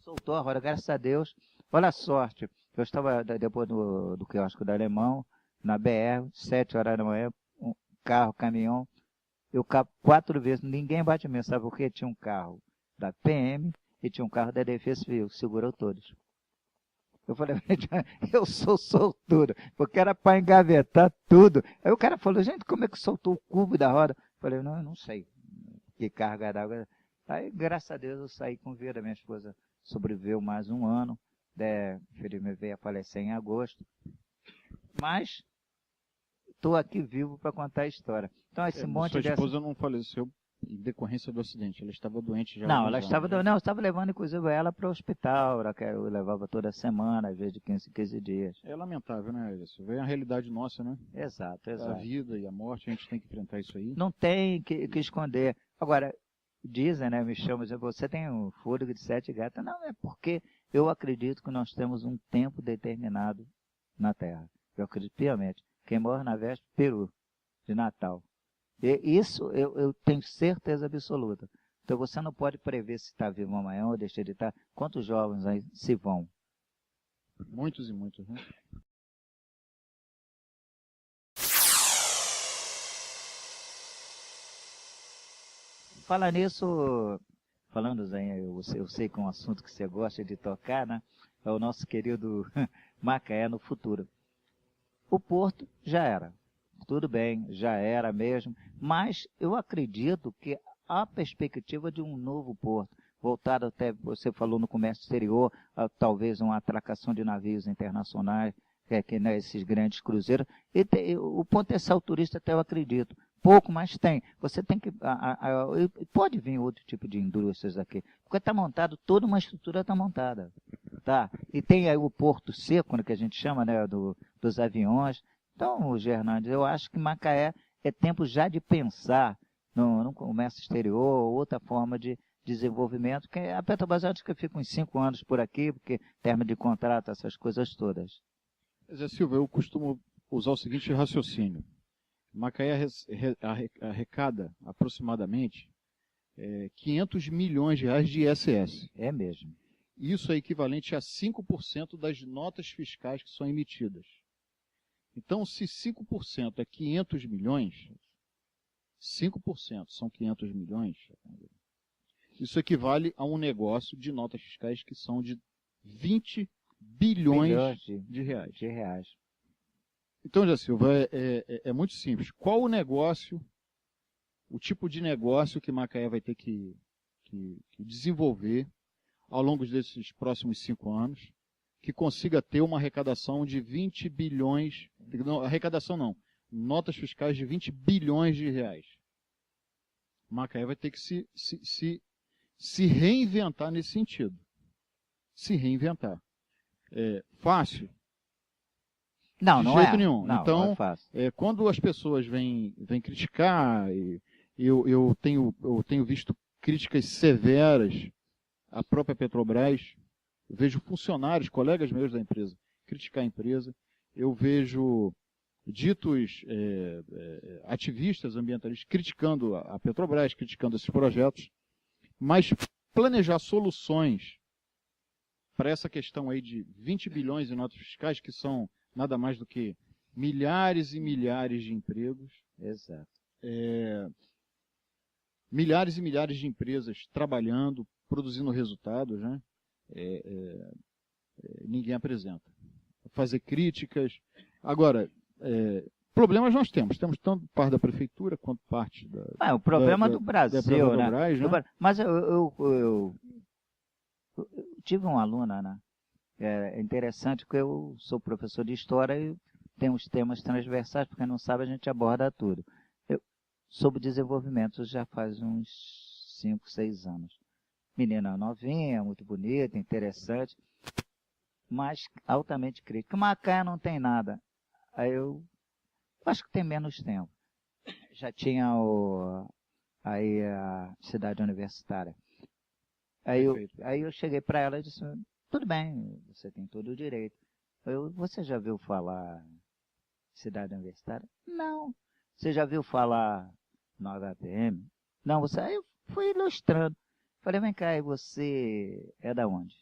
Soltou a roda, graças a Deus. Olha a sorte, eu estava depois do quiosque do Alemão, na BR, 7 horas da manhã, um carro, caminhão, eu 4 vezes, ninguém bate em mim, sabe por quê? Tinha um carro da PM e tinha um carro da Defesa Civil, segurou todos. Eu falei, eu sou sortudo, porque era para engavetar tudo. Aí o cara falou, gente, como é que soltou o cubo da roda? Eu falei, não, eu não sei que carga d'água. Aí, graças a Deus, eu saí com vida. Minha esposa sobreviveu mais um ano. Infelizmente veio a falecer em agosto. Mas estou aqui vivo para contar a história. Então, esse monte sua esposa não faleceu em decorrência do acidente? Ela estava doente já há Não, alguns ela anos, estava, né? não, eu estava levando, inclusive, ela para o hospital, eu levava toda semana, às vezes de 15 em 15 dias. É lamentável, né? Isso é a realidade nossa, né? Exato, A exato. vida e a morte, a gente tem que enfrentar isso aí. Não tem que esconder. Agora, dizem, né, me chamam, dizem, você tem um fôlego de 7 gatas. Não, é porque eu acredito que nós temos um tempo determinado na Terra. Eu acredito piamente. Quem morre na véspera, peru, de Natal. E isso eu tenho certeza absoluta. Então você não pode prever se está vivo amanhã ou deixar de estar. Quantos jovens aí se vão? Muitos e muitos, né? Falar nisso, falando, Zé, eu sei que é um assunto que você gosta de tocar, né? É o nosso querido Macaé no futuro. O porto já era. Tudo bem, já era mesmo. Mas eu acredito que há perspectiva de um novo porto, voltado até, você falou no comércio exterior, talvez uma atracação de navios internacionais, né, esses grandes cruzeiros. O potencial turista até eu acredito. Pouco, mas tem. Você tem que. Pode vir outro tipo de indústrias aqui. Porque está montado, toda uma estrutura está montada. Tá? E tem aí o porto seco, né, que a gente chama, né, dos aviões. Então, Gernandes, eu acho que Macaé é tempo já de pensar no comércio exterior, outra forma de desenvolvimento, que a Petrobras acho que fica uns 5 anos por aqui, porque termo de contrato, essas coisas todas. Zé Silva, eu costumo usar o seguinte raciocínio. Macaé arrecada aproximadamente 500 milhões de reais de ISS. É mesmo. Isso é equivalente a 5% das notas fiscais que são emitidas. Então, se 5% é 500 milhões, 5% são 500 milhões, isso equivale a um negócio de notas fiscais que são de 20 bilhões de reais. Então, Zé Silva, é muito simples. Qual o negócio, o tipo de negócio que Macaé vai ter que desenvolver ao longo desses próximos 5 anos, que consiga ter uma arrecadação de 20 bilhões, não, arrecadação não, notas fiscais de 20 bilhões de reais. Macaé vai ter que se reinventar nesse sentido. Se reinventar. Fácil? Não, de não jeito é. nenhum. Não, então, não é fácil. Quando as pessoas vêm criticar, eu tenho visto críticas severas à própria Petrobras, eu vejo funcionários, colegas meus da empresa, criticar a empresa, eu vejo ditos ativistas ambientalistas criticando a Petrobras, criticando esses projetos, mas planejar soluções para essa questão aí de 20 bilhões em notas fiscais, que são nada mais do que milhares e milhares de empregos. Exato. Milhares e milhares de empresas trabalhando, produzindo resultados, né? Ninguém apresenta. Fazer críticas. Agora, problemas nós temos. Temos tanto parte da prefeitura quanto parte da... o problema do Brasil, né? Mas eu tive uma aluna, né? É interessante porque eu sou professor de história e tem uns temas transversais, porque não sabe a gente aborda tudo. Sobre desenvolvimento já faz uns 5, 6 anos. Menina novinha, muito bonita, interessante, mas altamente crítica. Macaé não tem nada. Aí eu acho que tem menos tempo. Já tinha aí a cidade universitária. Aí eu cheguei para ela e disse, tudo bem, você tem todo o direito. Você já viu falar cidade universitária? Não. Você já viu falar no HPM? Não, aí eu fui ilustrando. Falei, vem cá, e você é da onde?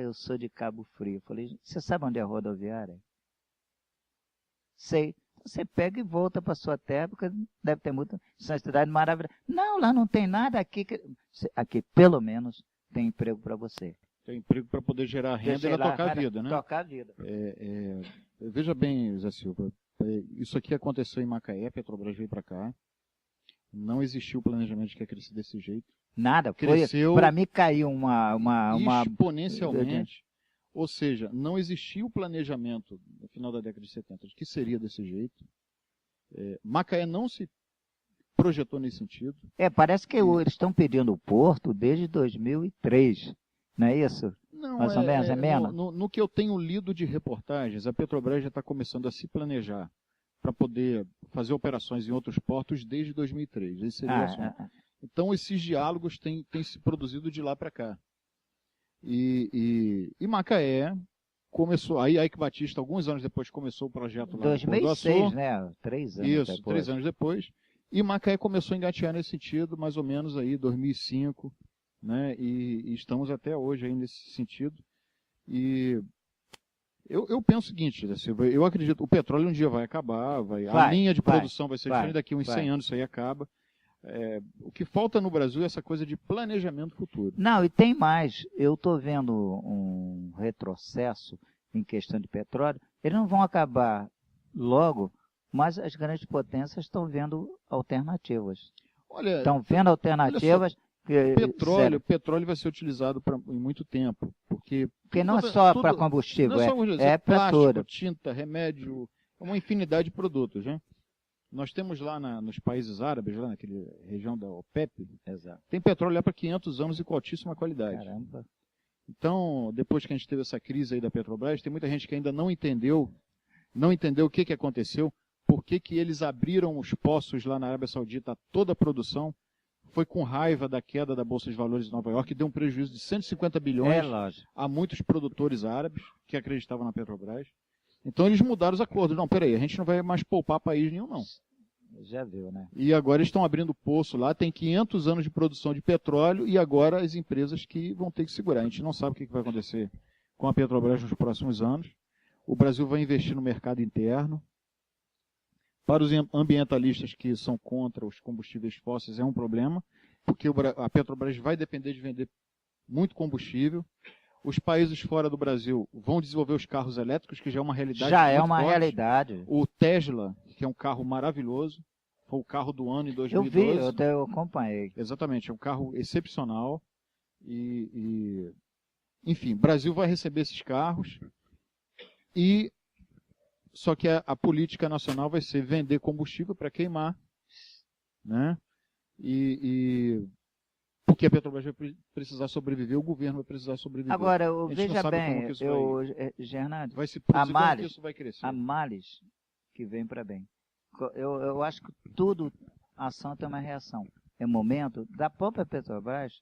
Eu sou de Cabo Frio. Falei, você sabe onde é a rodoviária? Sei. Você pega e volta para sua terra, porque deve ter muito. Isso é uma cidade maravilhosa. Não, lá não tem nada aqui. Aqui, pelo menos, tem emprego para você. Tem emprego para poder gerar renda e tocar a vida, né? Tocar a vida. Veja bem, Zé Silva, isso aqui aconteceu em Macaé, a Petrobras veio para cá. Não existiu o planejamento de que ia crescer desse jeito. Nada, cresceu para mim caiu uma exponencialmente. Ou seja, não existia o planejamento no final da década de 70 de que seria desse jeito. Macaé não se projetou nesse sentido. Parece que eles estão pedindo o porto desde 2003, não é isso? Não, Mais ou menos, é menos? No que eu tenho lido de reportagens, a Petrobras já está começando a se planejar para poder fazer operações em outros portos desde 2003. Esse seria o assunto. Então, esses diálogos têm se produzido de lá para cá. E Macaé começou, aí Eike Batista, alguns anos depois, começou o projeto lá 2006, né? 3 anos Isso, depois. 3 anos depois. E Macaé começou a engatear nesse sentido, mais ou menos aí, 2005, né? E estamos até hoje aí nesse sentido. E eu penso o seguinte, Silva, eu acredito, o petróleo um dia vai acabar, a linha de produção vai ser diferente, daqui a uns 100 anos isso aí acaba. O que falta no Brasil é essa coisa de planejamento futuro. Não, e tem mais. Eu estou vendo um retrocesso em questão de petróleo. Eles não vão acabar logo, mas as grandes potências estão vendo alternativas. Olha, estão vendo alternativas. Petróleo vai ser utilizado em muito tempo. Porque não é só para combustível, é para tudo. Tinta, remédio, uma infinidade de produtos, né? Nós temos lá nos países árabes, lá naquela região da OPEP, exato, tem petróleo lá para 500 anos e com altíssima qualidade. Caramba. Então, depois que a gente teve essa crise aí da Petrobras, tem muita gente que ainda não entendeu o que aconteceu, por que eles abriram os poços lá na Arábia Saudita, toda a produção, foi com raiva da queda da Bolsa de Valores de Nova York, que deu um prejuízo de 150 bilhões a muitos produtores árabes que acreditavam na Petrobras. Então eles mudaram os acordos. Não, peraí, a gente não vai mais poupar país nenhum, não. Já viu, né? E agora eles estão abrindo poço lá, tem 500 anos de produção de petróleo e agora as empresas que vão ter que segurar. A gente não sabe o que vai acontecer com a Petrobras nos próximos anos. O Brasil vai investir no mercado interno. Para os ambientalistas que são contra os combustíveis fósseis é um problema, porque a Petrobras vai depender de vender muito combustível. Os países fora do Brasil vão desenvolver os carros elétricos, que já é uma realidade. Já é uma realidade. O Tesla, que é um carro maravilhoso, foi o carro do ano em 2012. Eu vi, eu acompanhei. Exatamente, é um carro excepcional. Enfim, o Brasil vai receber esses carros. Só que a política nacional vai ser vender combustível para queimar, né? Porque a Petrobras vai precisar sobreviver, o governo vai precisar sobreviver. Agora, veja bem, Gernando, vai se produzir, como que isso vai crescer. Há males que vem para bem. Eu acho que tudo, ação tem uma reação. É momento da própria Petrobras,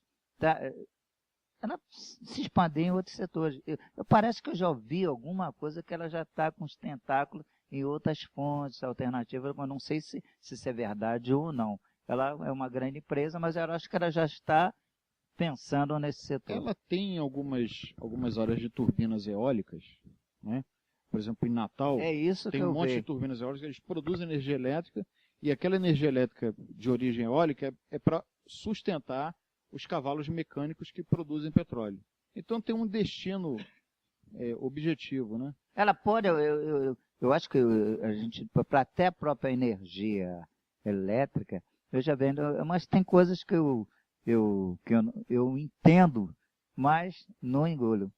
ela se expandir em outros setores. Parece que eu já ouvi alguma coisa que ela já está com os tentáculos em outras fontes alternativas, mas não sei se isso é verdade ou não. Ela é uma grande empresa, mas eu acho que ela já está pensando nesse setor. Ela tem algumas áreas de turbinas eólicas, né? Por exemplo, em Natal, tem um monte de turbinas eólicas, eles produzem energia elétrica, e aquela energia elétrica de origem eólica é para sustentar os cavalos mecânicos que produzem petróleo. Então tem um destino objetivo, né? Ela pode, eu acho que a gente, para até a própria energia elétrica, veja bem, mas tem coisas que eu entendo, mas não engulo.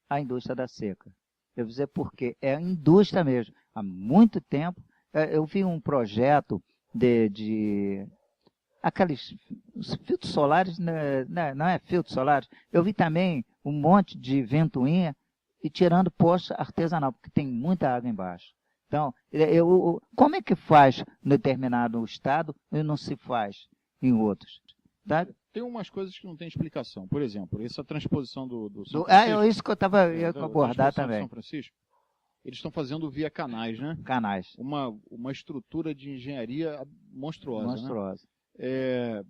A indústria da seca. Eu vou dizer por quê. É a indústria mesmo. Há muito tempo, eu vi um projeto de aqueles filtros solares, não é filtros solares. Eu vi também um monte de ventoinha e tirando poça artesanal, porque tem muita água embaixo. Então, como é que faz em determinado estado e não se faz em outros? Tá? Tem umas coisas que não tem explicação. Por exemplo, essa transposição do São Francisco. Isso que eu ia abordar também. São Francisco, eles estão fazendo via canais, né? Canais. Uma estrutura de engenharia monstruosa. Né?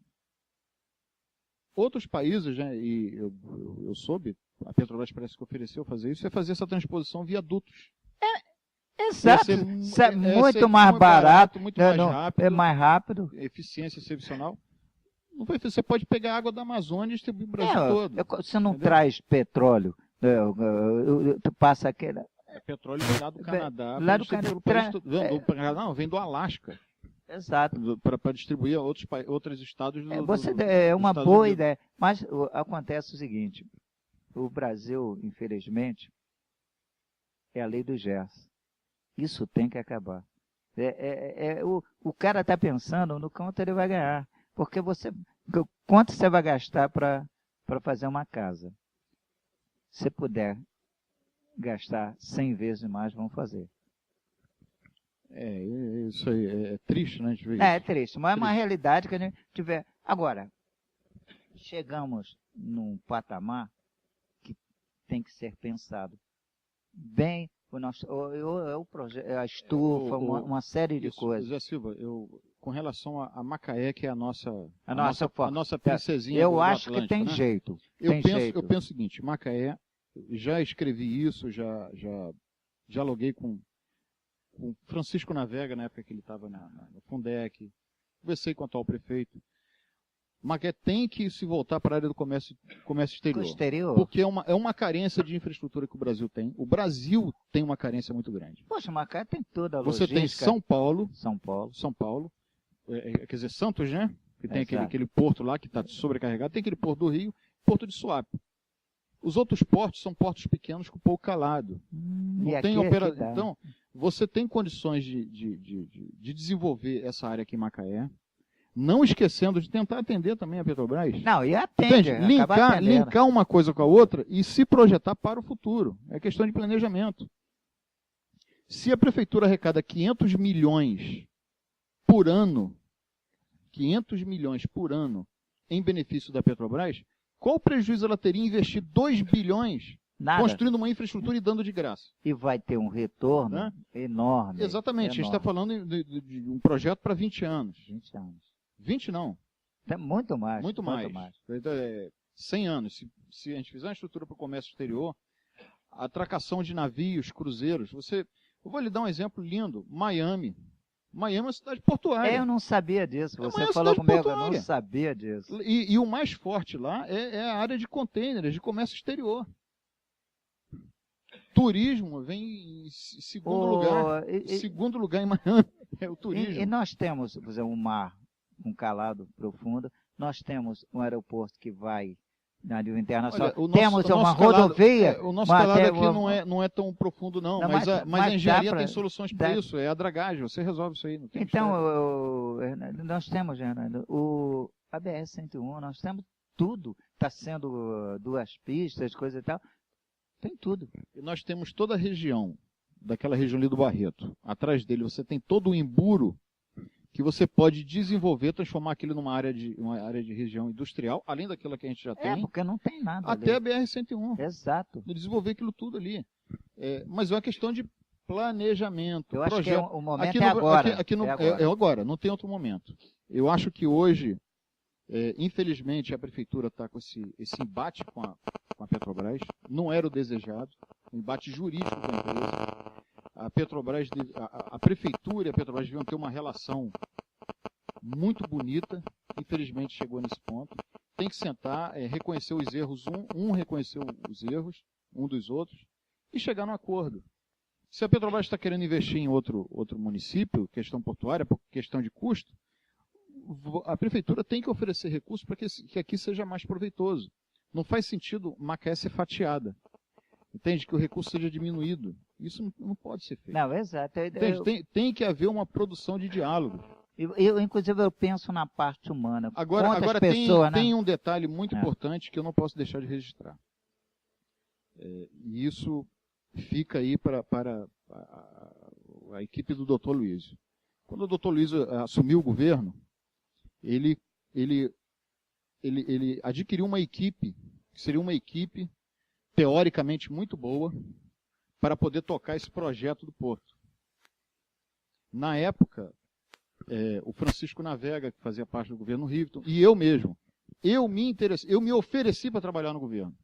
Outros países, né, e eu soube, a Petrobras parece que ofereceu fazer isso, é fazer essa transposição via dutos. Exato, muito mais barato, muito mais rápido. É mais rápido. Eficiência excepcional. Você pode pegar água da Amazônia e distribuir o Brasil todo. Você não traz petróleo, tu passa aquele... Petróleo vem lá do Canadá. Lá do Canadá. Vem do Alasca. Exato. Para distribuir a outros estados. É uma boa ideia. Mas acontece o seguinte, o Brasil, infelizmente, é a lei do Gerson. Isso tem que acabar. O cara está pensando no quanto ele vai ganhar. Porque quanto você vai gastar para fazer uma casa? Se puder gastar 100 vezes mais, vamos fazer. Isso aí é triste, né? A gente ver É isso. triste, mas é uma realidade que a gente tiver. Agora, chegamos num patamar que tem que ser pensado bem. O projeto, a estufa, uma série de coisas. José Silva, com relação a Macaé, que é a nossa princesinha eu do acho Atlântico, que tem né? jeito. Eu penso o seguinte, Macaé, já escrevi isso, já dialoguei com Francisco Navega, na época que ele estava no Fundec, conversei com o atual prefeito. Macaé tem que se voltar para a área do comércio exterior. Porque é uma carência de infraestrutura que o Brasil tem. O Brasil tem uma carência muito grande. Poxa, Macaé tem toda a logística. Você tem São Paulo, quer dizer, Santos, né? Que tem aquele porto lá que está sobrecarregado. Tem aquele porto do Rio, Porto de Suape. Os outros portos são portos pequenos com pouco calado. Não tem Então, você tem condições de desenvolver essa área aqui em Macaé, não esquecendo de tentar atender também a Petrobras. Não, e atende. Linkar uma coisa com a outra e se projetar para o futuro. É questão de planejamento. Se a prefeitura arrecada 500 milhões por ano, 500 milhões por ano em benefício da Petrobras, qual o prejuízo ela teria em investir 2 bilhões construindo uma infraestrutura e dando de graça? E vai ter um retorno enorme. Exatamente. A gente está falando de um projeto para 20 anos. 20 anos. 20 não. É muito mais. Muito mais. 100 anos. Se a gente fizer uma estrutura para o comércio exterior, a atracação de navios, cruzeiros, eu vou lhe dar um exemplo lindo. Miami. Miami é uma cidade portuária. Eu não sabia disso. Você falou comigo, eu não sabia disso. E o mais forte lá é a área de contêineres, de comércio exterior. Turismo vem em segundo lugar. Segundo lugar em Miami é o turismo. E nós temos, por exemplo, um mar, um calado profundo. Nós temos um aeroporto que vai na nível internacional. Temos uma rodovia. O nosso calado aqui não é tão profundo, não. Mas a engenharia tem soluções para isso. É a dragagem. Você resolve isso aí. Não tem nós temos, Fernando, a BR-101, nós temos tudo. Está sendo 2 pistas, coisa e tal. Tem tudo. E nós temos toda a região, daquela região ali do Barreto. Atrás dele você tem todo o emburo que você pode desenvolver, transformar aquilo numa área de região industrial, além daquela que a gente já tem. Porque não tem nada até ali. A BR-101. Exato. Desenvolver aquilo tudo ali. Mas é uma questão de planejamento. Eu acho que o momento é agora. É agora, não tem outro momento. Eu acho que hoje, infelizmente, a prefeitura está com esse embate com a Petrobras. Não era o desejado. Um embate jurídico com a empresa. A Petrobras, a prefeitura e a Petrobras deviam ter uma relação muito bonita. Infelizmente chegou nesse ponto. Tem que sentar, reconhecer os erros, reconhecer os erros, um dos outros, e chegar num acordo. Se a Petrobras está querendo investir em outro município, questão portuária, por questão de custo, a prefeitura tem que oferecer recursos para que aqui seja mais proveitoso. Não faz sentido Macaé ser fatiada. Entende? Que o recurso seja diminuído. Isso não pode ser feito. Não, exato. Tem que haver uma produção de diálogo. Inclusive, eu penso na parte humana. Agora pessoas, tem um detalhe muito importante que eu não posso deixar de registrar. E isso fica aí para a equipe do Dr. Luiz. Quando o Dr. Luiz assumiu o governo, ele adquiriu uma equipe, que seria uma equipe teoricamente muito boa, para poder tocar esse projeto do Porto. Na época, o Francisco Navega, que fazia parte do governo Riveton, e eu mesmo, eu me ofereci para trabalhar no governo.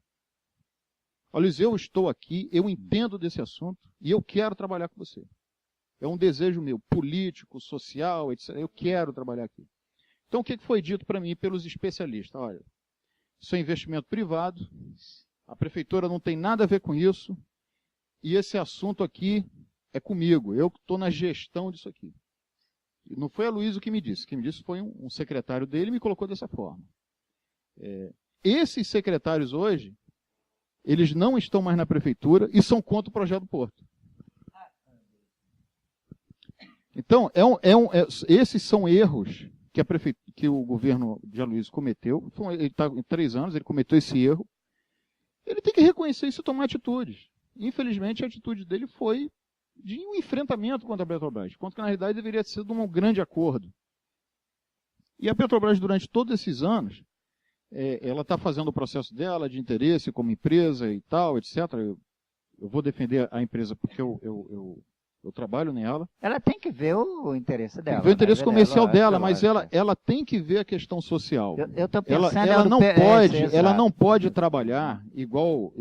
Olha, Luiz, eu estou aqui, eu entendo desse assunto, e eu quero trabalhar com você. É um desejo meu, político, social, etc. Eu quero trabalhar aqui. Então, o que foi dito para mim pelos especialistas? Olha, isso é investimento privado, a prefeitura não tem nada a ver com isso, e esse assunto aqui é comigo, eu estou na gestão disso aqui. E não foi a Luísa que me disse, quem me disse foi um secretário dele e me colocou dessa forma. Esses secretários hoje, eles não estão mais na prefeitura e são contra o projeto do Porto. Então, esses são erros que o governo de Aloysio cometeu. Ele está em 3 anos, ele cometeu esse erro. Ele tem que reconhecer isso e tomar atitudes. Infelizmente, a atitude dele foi de um enfrentamento contra a Petrobras, quando que na realidade deveria ser de um grande acordo. E a Petrobras, durante todos esses anos, ela está fazendo o processo dela de interesse como empresa e tal, etc. Eu vou defender a empresa porque eu trabalho nela. Ela tem que ver o interesse dela. Tem que ver o interesse comercial dela, mas lógico. ela tem que ver a questão social. Eu estou pensando... Ela não pode trabalhar igual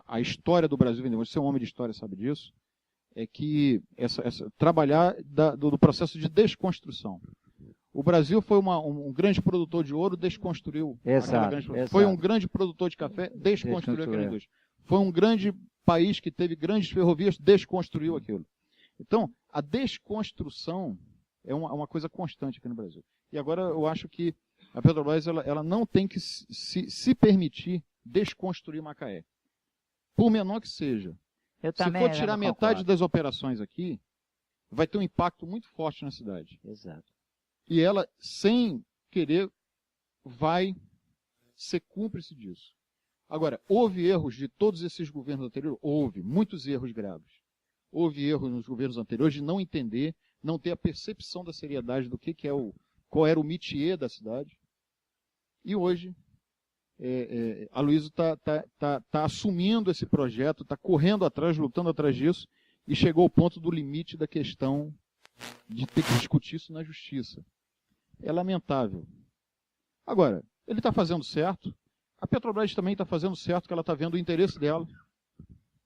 a história do Brasil vendeu. Você é um homem de história, sabe disso. É que trabalhar do processo de desconstrução. O Brasil foi um grande produtor de ouro, desconstruiu. Exato. Foi um grande produtor de café, desconstruiu aquela indústria. Foi um grande país que teve grandes ferrovias, desconstruiu aquilo. Então, a desconstrução é uma coisa constante aqui no Brasil. E agora eu acho que a Petrobras ela não tem que se permitir desconstruir Macaé. Por menor que seja. Se for tirar metade das operações aqui, vai ter um impacto muito forte na cidade. Exato. E ela, sem querer, vai ser cúmplice disso. Agora, houve erros de todos esses governos anteriores? Houve, muitos erros graves. Houve erros nos governos anteriores de não entender, não ter a percepção da seriedade do qual era o métier da cidade. E hoje, Aloysio está assumindo esse projeto, está correndo atrás, lutando atrás disso, e chegou ao ponto do limite da questão de ter que discutir isso na justiça. É lamentável. Agora, ele está fazendo certo. A Petrobras também está fazendo certo, que ela está vendo o interesse dela.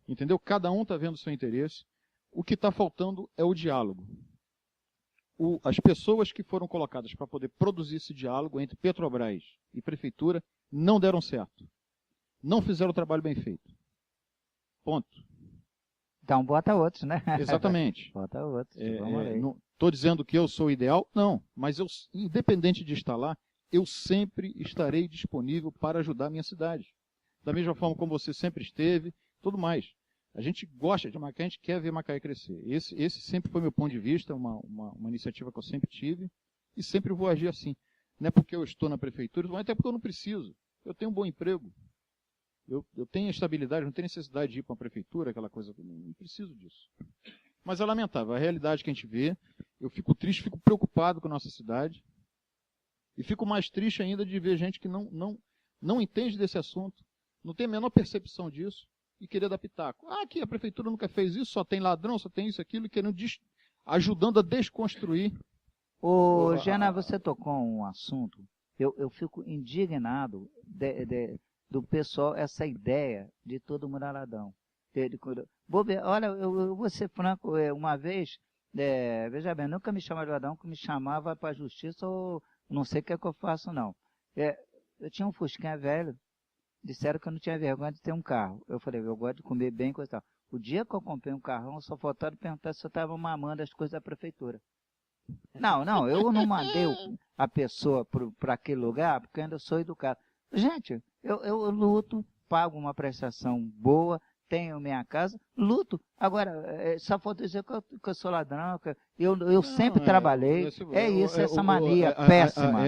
Entendeu? Cada um está vendo o seu interesse. O que está faltando é o diálogo. As pessoas que foram colocadas para poder produzir esse diálogo entre Petrobras e Prefeitura não deram certo. Não fizeram o trabalho bem feito. Ponto. Então bota outros, né? Exatamente. Bota outros. Estou dizendo que eu sou ideal? Não. Mas independente de estar lá, eu sempre estarei disponível para ajudar a minha cidade. Da mesma forma como você sempre esteve, tudo mais. A gente gosta de Macaé, a gente quer ver Macaé crescer. Esse sempre foi meu ponto de vista, uma iniciativa que eu sempre tive e sempre vou agir assim. Não é porque eu estou na prefeitura, mas até porque eu não preciso. Eu tenho um bom emprego. Eu tenho estabilidade, não tenho necessidade de ir para uma prefeitura, aquela coisa. Não preciso disso. Mas é lamentável, a realidade que a gente vê. Eu fico triste, fico preocupado com a nossa cidade. E fico mais triste ainda de ver gente que não entende desse assunto, não tem a menor percepção disso e querer dar pitaco. Aqui a prefeitura nunca fez isso, só tem ladrão, só tem isso, aquilo, ajudando a desconstruir. Ô, Gena, você tocou um assunto, eu fico indignado do pessoal, essa ideia de todo mundo ladrão. Olha, eu vou ser franco, uma vez, veja bem, nunca me chamaram de ladrão, que me chamava para a justiça ou não sei o que é que eu faço, não. Eu tinha um Fusquinha velho, disseram que eu não tinha vergonha de ter um carro. Eu falei, eu gosto de comer bem, coisa e tal. O dia que eu comprei um carrão, só faltaram perguntar se eu estava mamando as coisas da prefeitura. Não, eu não mandei a pessoa para aquele lugar, porque eu ainda sou educado. Gente, eu luto, pago uma prestação boa, tenho minha casa, luto. Agora, só falta dizer que eu sou ladrão, que eu sempre trabalhei. Essa mania péssima.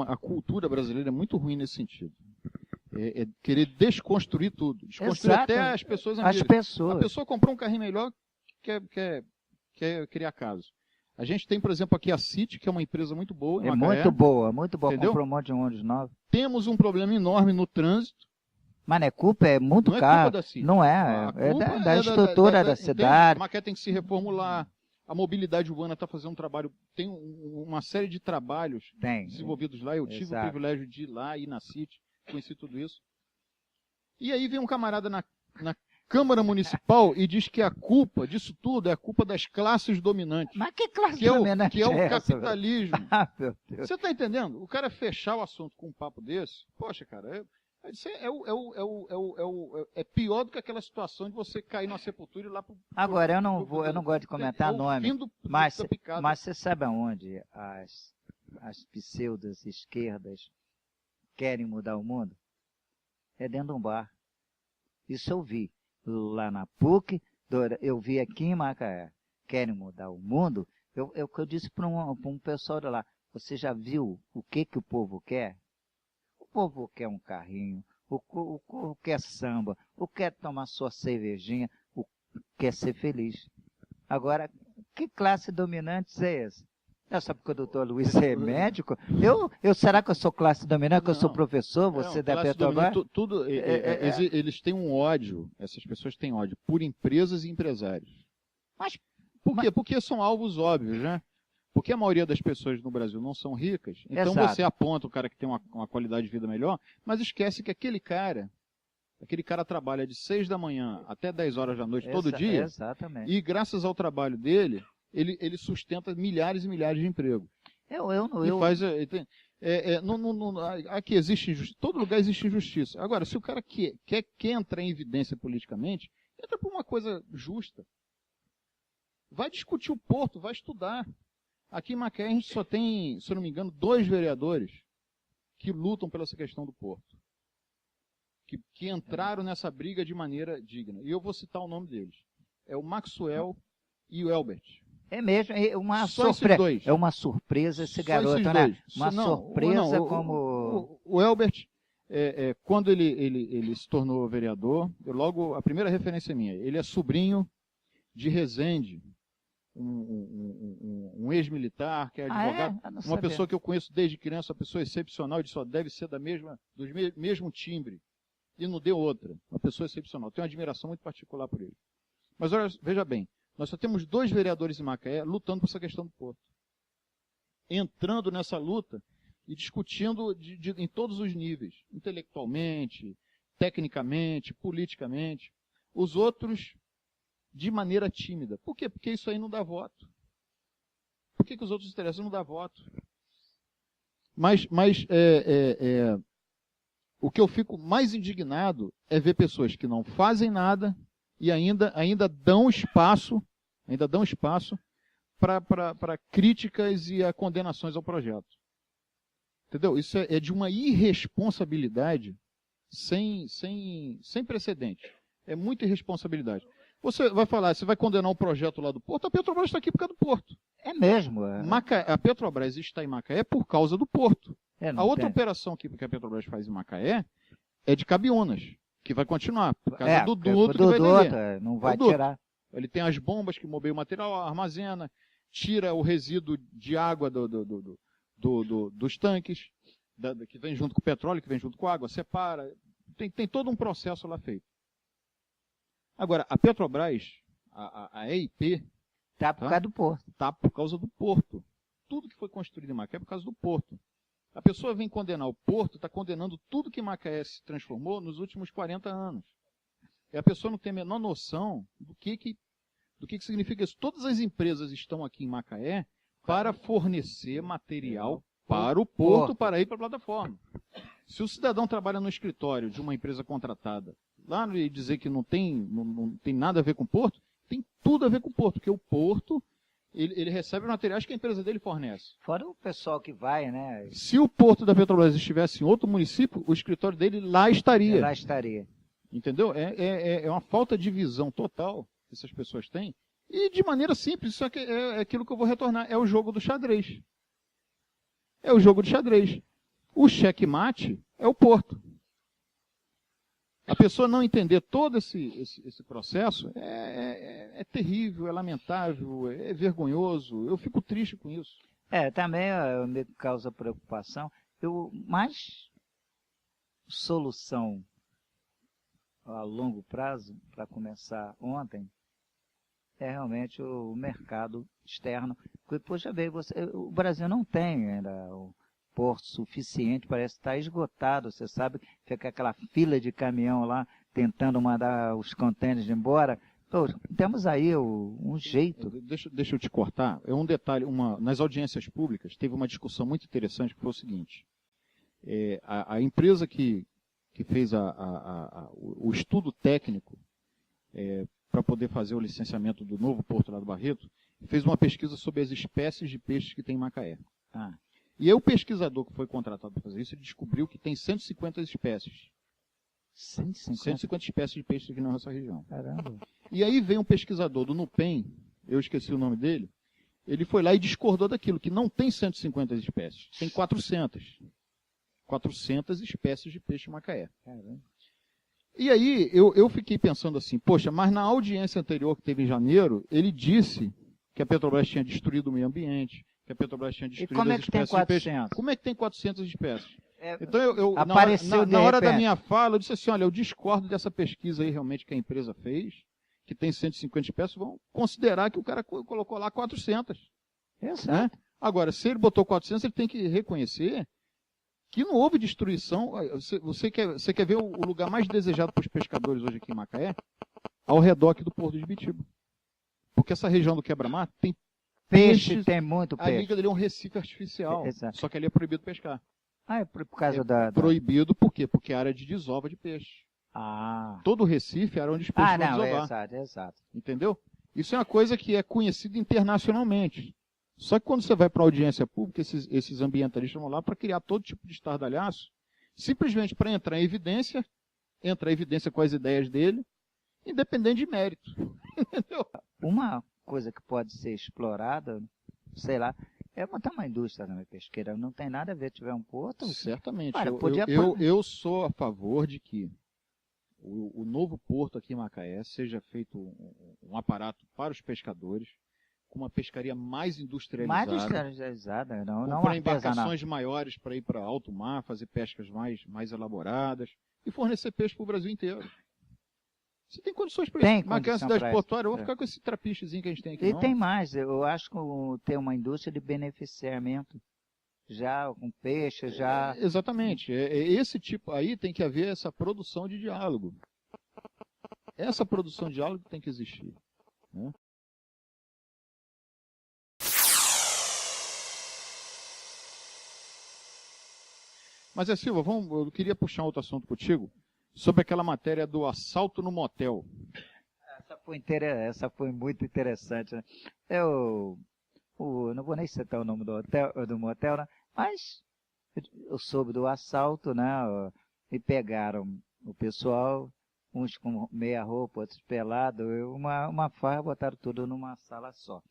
A cultura brasileira é muito ruim nesse sentido. Querer desconstruir tudo. Desconstruir até as pessoas amigas. A pessoa comprou um carrinho melhor, quer criar caso. A gente tem, por exemplo, aqui a City, que é uma empresa muito boa. Muito boa. Entendeu? Comprou um monte de ônibus novos. Temos um problema enorme no trânsito. Mas não é culpa, é muito caro. Não é culpa da City. Não é da estrutura da cidade. A Macaé tem que se reformular. A mobilidade urbana está fazendo um trabalho, tem uma série de trabalhos desenvolvidos lá. Eu tive o privilégio de ir lá, ir na City, conheci tudo isso. E aí vem um camarada na Câmara Municipal e diz que a culpa disso tudo é a culpa das classes dominantes. Mas que classe dominante que é o capitalismo. Meu Deus. Você está entendendo? O cara fechar o assunto com um papo desse, poxa, cara, é pior do que aquela situação de você cair numa sepultura e ir lá pro... Agora, eu não gosto de comentar nome, mas você sabe aonde as pseudas esquerdas querem mudar o mundo? É dentro de um bar. Isso eu vi lá na PUC, eu vi aqui em Macaé. Querem mudar o mundo o que eu disse para um pessoal de lá. Você já viu o que o povo quer? O povo quer um carrinho, o povo quer samba, o quer tomar sua cervejinha, o quer ser feliz. Agora, que classe dominante é essa? É só porque o doutor Luiz é médico? Será que eu sou classe dominante, que eu sou professor, você da Petrobras? Eles têm um ódio, essas pessoas têm ódio por empresas e empresários. Mas por quê? Porque são alvos óbvios, né? Porque a maioria das pessoas no Brasil não são ricas, então Exato. você aponta o cara que tem uma qualidade de vida melhor, mas esquece que aquele cara trabalha de 6 da manhã até 10 horas da noite todo dia, exatamente. E graças ao trabalho dele, ele sustenta milhares e milhares de empregos. Aqui existe injustiça, todo lugar existe injustiça. Agora, se o cara quer entrar em evidência politicamente, entra por uma coisa justa. Vai discutir o porto, vai estudar. Aqui em Macaé a gente só tem, se eu não me engano, 2 vereadores que lutam pela essa questão do porto. Que entraram nessa briga de maneira digna. E eu vou citar o nome deles. É o Maxwell e o Elbert. É mesmo, é uma Só surpresa. esses dois. É uma surpresa esse garoto, né? Uma surpresa como... O Elbert, quando ele se tornou vereador, a primeira referência minha, ele é sobrinho de Rezende, um ex-militar, que é advogado, uma pessoa que eu conheço desde criança, uma pessoa excepcional, ele só deve ser do mesmo timbre, e não deu outra, uma pessoa excepcional. Tenho uma admiração muito particular por ele. Mas olha, veja bem, nós só temos 2 vereadores em Macaé lutando por essa questão do porto. Entrando nessa luta e discutindo em todos os níveis, intelectualmente, tecnicamente, politicamente. Os outros, de maneira tímida. Por quê? Porque isso aí não dá voto. Por que os outros interesses não dão voto? Mas o que eu fico mais indignado é ver pessoas que não fazem nada e ainda dão espaço para críticas e a condenações ao projeto. Entendeu? Isso é de uma irresponsabilidade sem precedente. É muita irresponsabilidade. Você vai falar, você vai condenar um projeto lá do Porto, a Petrobras está aqui por causa do Porto. É mesmo. A Petrobras está em Macaé por causa do Porto. A outra operação que a Petrobras faz em Macaé é de Cabiúnas, que vai continuar, por causa do duto que vai vender. Não vai tirar. Ele tem as bombas que movem o material, armazena, tira o resíduo de água dos tanques, que vem junto com o petróleo, que vem junto com a água, separa. Tem todo um processo lá feito. Agora, a Petrobras, a EIP... Está por causa do porto. Está por causa do porto. Tudo que foi construído em Macaé é por causa do porto. A pessoa vem condenar o porto, está condenando tudo que Macaé se transformou nos últimos 40 anos. E a pessoa não tem a menor noção do que significa isso. Todas as empresas estão aqui em Macaé para fornecer material para o porto, para ir para a plataforma. Se o cidadão trabalha no escritório de uma empresa contratada, lá e dizer que não tem nada a ver com o porto, tem tudo a ver com o porto, porque o porto, ele recebe os materiais que a empresa dele fornece. Fora o pessoal que vai, né? Se o porto da Petrobras estivesse em outro município, o escritório dele lá estaria. Lá estaria. Entendeu? É uma falta de visão total que essas pessoas têm. E de maneira simples, isso é aquilo que eu vou retornar. É o jogo do xadrez. É o jogo do xadrez. O checkmate é o porto. A pessoa não entender todo esse processo é terrível, é lamentável, é vergonhoso. Eu fico triste com isso. Também me causa preocupação. Mais solução a longo prazo, para começar ontem, é realmente o mercado externo. Poxa, o Brasil não tem ainda o porto suficiente, parece estar esgotado. Você sabe, fica aquela fila de caminhão lá, tentando mandar os contêineres embora. Pô, temos aí um jeito. Deixa eu te cortar. É um detalhe, nas audiências públicas, teve uma discussão muito interessante, que foi o seguinte. A empresa que fez o estudo técnico para poder fazer o licenciamento do novo porto lá do Barreto, fez uma pesquisa sobre as espécies de peixes que tem em Macaé. E aí o pesquisador que foi contratado para fazer isso, ele descobriu que tem 150 espécies. 150 espécies de peixes aqui na nossa região. Caramba. E aí vem um pesquisador do NUPEM, eu esqueci o nome dele, ele foi lá e discordou daquilo, que não tem 150 espécies, tem 400. 400 espécies de peixe Macaé. E aí eu fiquei pensando assim, poxa, mas na audiência anterior que teve em janeiro, ele disse que a Petrobras tinha destruído o meio ambiente, que a Petrobras tinha destruído as espécies de peixe. Como é que tem 400 espécies? Então na hora da minha fala, eu disse assim, olha, eu discordo dessa pesquisa aí realmente que a empresa fez, que tem 150 espécies, vão considerar que o cara colocou lá 400. Né? Agora, se ele botou 400, ele tem que reconhecer que não houve destruição. Você quer ver o lugar mais desejado para os pescadores hoje aqui em Macaé? Ao redor aqui do Porto de Ibitiba. Porque essa região do quebra-mar tem peixe, tem muito peixe. A liga dele é um recife artificial, só que ali é proibido pescar. É por causa proibido por quê? Porque é área de desova de peixe. Todo o Recife era onde os peixes vão desovar. Exato. Entendeu? Isso é uma coisa que é conhecida internacionalmente. Só que quando você vai para a audiência pública, esses ambientalistas vão lá para criar todo tipo de estardalhaço, simplesmente para entrar em evidência com as ideias dele, independente de mérito. Entendeu? Uma coisa que pode ser explorada, sei lá, é montar uma indústria na pesqueira. Não tem nada a ver, tiver um porto. Certamente. Cara, eu sou a favor de que o novo porto aqui em Macaé seja feito um aparato para os pescadores, com uma pescaria mais industrializada. Mais industrializada, não para embarcações maiores para ir para alto mar, fazer pescas mais elaboradas e fornecer peixe para o Brasil inteiro. Você tem condições para isso? Macaé é uma cidade portuária, eu vou ficar com esse trapichezinho que a gente tem aqui. E tem mais, eu acho que tem uma indústria de beneficiamento. Já com peixe, já... Exatamente. Esse tipo aí tem que haver essa produção de diálogo. Essa produção de diálogo tem que existir. Né? Mas, Silva, eu queria puxar um outro assunto contigo sobre aquela matéria do assalto no motel. Essa foi muito interessante. Né? Eu não vou nem citar o nome do motel, né? Mas eu soube do assalto, né? E pegaram o pessoal, uns com meia roupa, outros pelados, uma farra, botaram tudo numa sala só.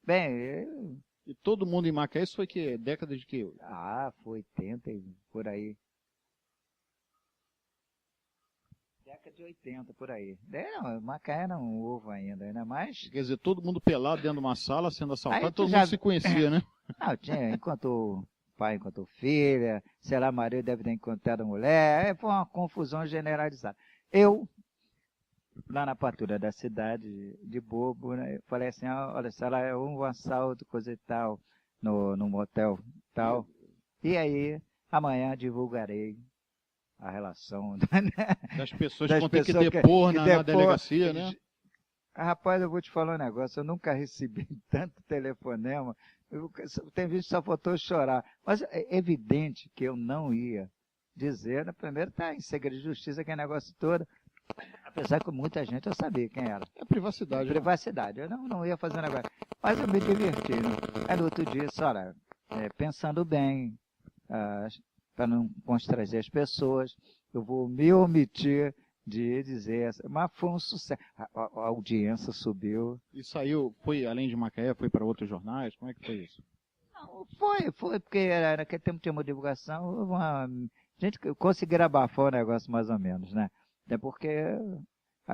Bem, e todo mundo em Macaé, isso foi que década de que? Foi 80 por aí. Década de 80 por aí. Macaé não houve ainda, mas... Quer dizer, todo mundo pelado dentro de uma sala sendo assaltado, todo mundo se conhecia, né? Não, tinha, enquanto pai encontrou filha, sei lá, marido deve ter encontrado mulher, foi uma confusão generalizada. Eu, lá na patrulha da cidade, de bobo, né, falei assim, olha, se ela é um assalto, coisa e tal, no motel tal, e aí, amanhã divulgarei a relação das pessoas que vão ter que depor na delegacia, né? Rapaz, eu vou te falar um negócio, eu nunca recebi tanto telefonema, tem gente que só faltou chorar, mas é evidente que eu não ia dizer, né? Primeiro está em segredo de justiça, que é negócio todo, apesar que muita gente eu sabia quem era. É privacidade. Privacidade, eu não ia fazer um negócio, mas eu me diverti, né? Aí no outro dia, olha, pensando bem, para não constranger as pessoas, eu vou me omitir de dizer, mas foi um sucesso. A audiência subiu. E saiu, foi além de Macaé, foi para outros jornais? Como é que foi isso? Não, foi porque naquele tempo tinha uma divulgação, a gente conseguiu abafar o negócio mais ou menos, né? Até porque,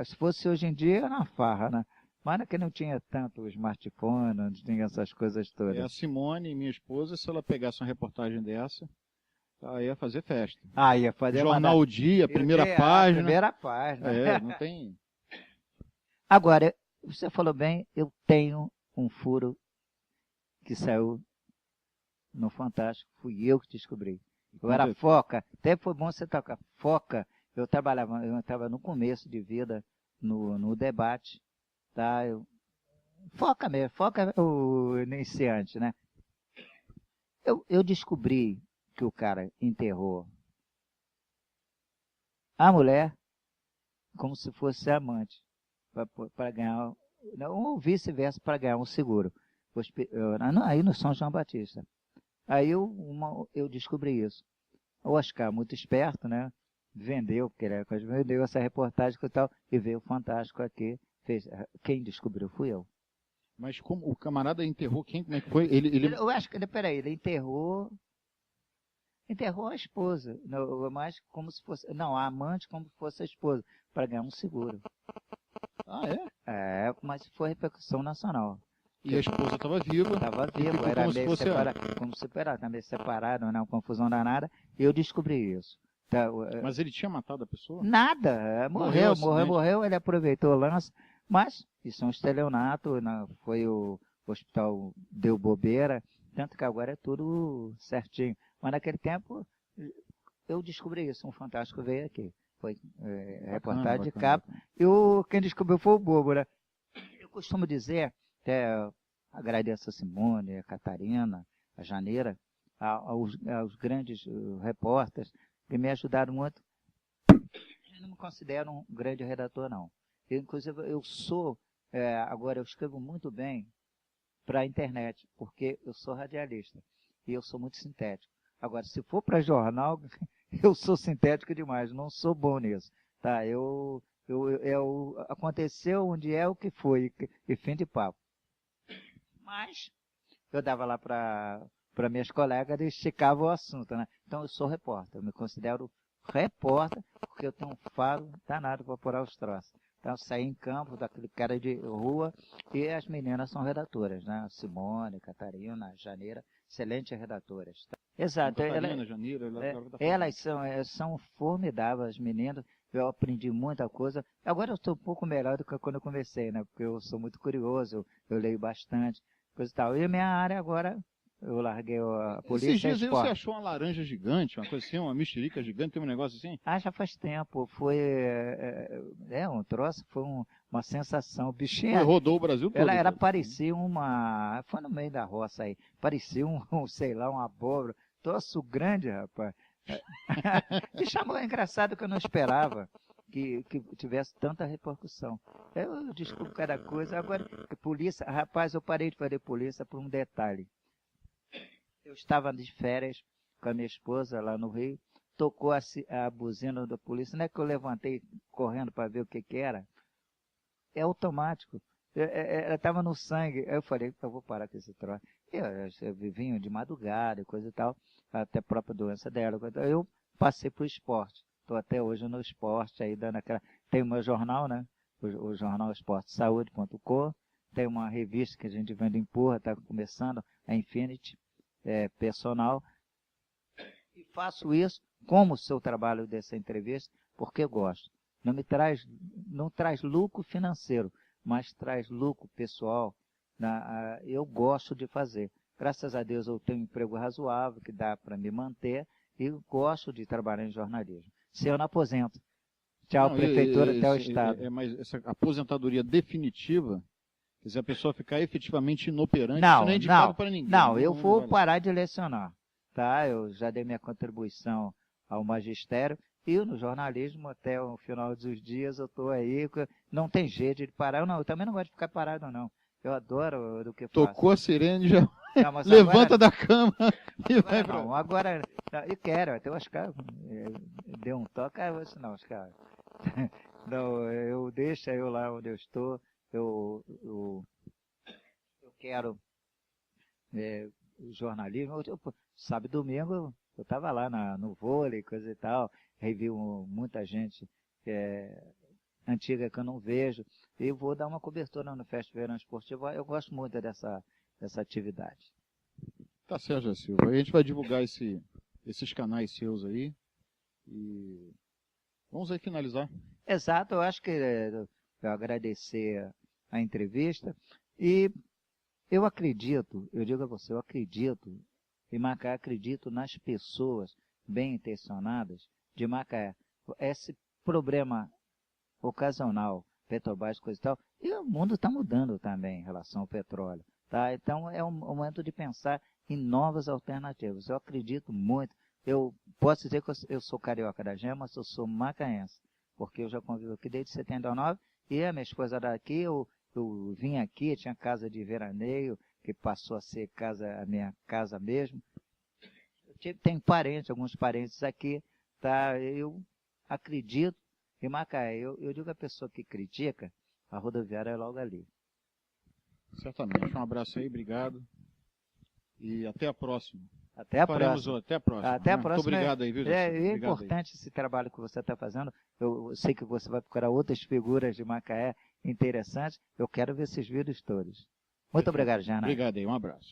se fosse hoje em dia, era uma farra, né? Mas naquele não tinha tanto smartphone, não tinha essas coisas todas. A Simone, minha esposa, se ela pegasse uma reportagem dessa, ela ia fazer festa. Ia fazer Jornal O Dia, primeira página. Primeira página. Não tem... Agora, você falou bem, eu tenho um furo que saiu no Fantástico, fui eu que descobri. Eu era foca, até foi bom você tocar. Foca, eu estava no começo de vida, no debate, tá? Foca mesmo, foca o iniciante, né? Eu descobri que o cara enterrou a mulher como se fosse amante, para ganhar, ou vice-versa, para ganhar um seguro. Aí no São João Batista. Aí eu descobri isso. O Oscar, muito esperto, né? Vendeu, porque ele era coisa, vendeu essa reportagem e tal, e veio o Fantástico aqui. Quem descobriu fui eu. Mas como o camarada enterrou quem? Como é que foi? Ele... Eu acho que, peraí, ele enterrou a esposa, mas como se fosse, não, a amante como se fosse a esposa, para ganhar um seguro. Ah, é? Mas foi repercussão nacional. E a esposa estava viva. Estava e vivo, ficou era como se meio fosse separado, como separado, tá meio separado, não, confusão danada, e eu descobri isso. Tá, Mas ele tinha matado a pessoa? nada, Morreu morreu, ele aproveitou o lance, mas isso é um estelionato, foi o hospital deu bobeira, tanto que agora é tudo certinho. Mas naquele tempo eu descobri isso, um Fantástico veio aqui, foi reportagem de capa, e quem descobriu foi o bobo, né? Eu costumo dizer, até agradeço a Simone, a Catarina, a Janeira, aos grandes repórteres que me ajudaram muito. Eu não me considero um grande redator, não. Inclusive, agora eu escrevo muito bem para a internet, porque eu sou radialista e eu sou muito sintético. Agora, se for para jornal, eu sou sintético demais, não sou bom nisso. Tá? Aconteceu onde é o que foi, e fim de papo. Mas eu dava lá para minhas colegas e esticava o assunto, né? Então eu sou repórter, eu me considero repórter, porque eu tenho um faro danado para apurar os troços. Então eu saí em campo daquele cara de rua e as meninas são redatoras, né? Simone, Catarina, Janeira, excelentes redatoras. Exato. Catarina, Janeira, elas são formidáveis, as meninas. Eu aprendi muita coisa. Agora eu estou um pouco melhor do que quando eu comecei, né? Porque eu sou muito curioso, eu leio bastante, coisa e tal. E a minha área agora, eu larguei a polícia. Esses dias aí você achou uma laranja gigante, uma coisa assim, uma mexerica gigante, tem um negócio assim? Já faz tempo. Foi um troço, foi uma sensação. O bichinho. Rodou o Brasil todo. Ela parecia uma. Foi no meio da roça aí. Parecia sei lá, uma abóbora. Troço grande, rapaz. Me chamou, engraçado que eu não esperava que tivesse tanta repercussão. Eu desculpo cada coisa. Agora, polícia, rapaz, eu parei de fazer polícia por um detalhe. Eu estava de férias com a minha esposa lá no Rio, tocou a buzina da polícia, não é que eu levantei correndo para ver o que era? É automático. Ela estava no sangue. Aí eu falei, eu vou parar com esse troço. Eu vinha de madrugada e coisa e tal, até a própria doença dela. Eu passei para o esporte. Estou até hoje no esporte, aí dando aquela. Tem o meu jornal, né? O jornal esportesaude.com. Tem uma revista que a gente vende empurra, está começando, a Infinity, personal. E faço isso como o seu trabalho dessa entrevista, porque eu gosto. Não traz lucro financeiro, mas traz lucro pessoal. Eu gosto de fazer. Graças a Deus eu tenho um emprego razoável que dá para me manter e gosto de trabalhar em jornalismo. Se eu não aposento. Tchau, prefeitura, até o Estado. Mas essa aposentadoria definitiva, quer dizer, a pessoa ficar efetivamente inoperante, não, isso não é indicado para ninguém. Não, eu vou parar de lecionar. Tá? Eu já dei minha contribuição ao magistério e no jornalismo até o final dos dias eu estou aí, não tem jeito de parar. Eu também não gosto de ficar parado, não. Eu adoro do que faço. Tocou a sirene, já levanta da cama e vai pra... Não, agora, eu quero, até o Oscar deu um toque, eu disse, não, Oscar, não, deixa eu lá onde eu estou, eu quero jornalismo, sábado e domingo eu estava lá no vôlei, coisa e tal, revi muita gente antiga que eu não vejo, e vou dar uma cobertura no Festival Verão Esportivo. Eu gosto muito dessa atividade. Tá certo, Silva. A gente vai divulgar esses canais seus aí e vamos aí finalizar. Exato, eu acho que eu agradecer a entrevista e eu digo a você, eu acredito em Macaé, acredito nas pessoas bem intencionadas de Macaé. Esse problema ocasional, Petrobras, coisa e tal, e o mundo está mudando também em relação ao petróleo. Tá? Então é um momento de pensar em novas alternativas. Eu acredito muito, eu posso dizer que eu sou carioca da Gema, mas eu sou macaense, porque eu já convivo aqui desde 79 e a minha esposa era daqui, eu vim aqui, tinha casa de veraneio, que passou a ser a minha casa mesmo. Tenho alguns parentes aqui, tá? Eu acredito em Macaé. Eu digo a pessoa que critica, a rodoviária é logo ali. Certamente. Um abraço aí, obrigado. E até a próxima. Até a próxima. Até a próxima. Até a Muito próxima. obrigado aí, viu, José? É Obrigado importante esse trabalho que você está fazendo. Eu sei que você vai procurar outras figuras de Macaé interessantes. Eu quero ver esses vídeos todos. Muito obrigado, Jana. Obrigado aí, um abraço.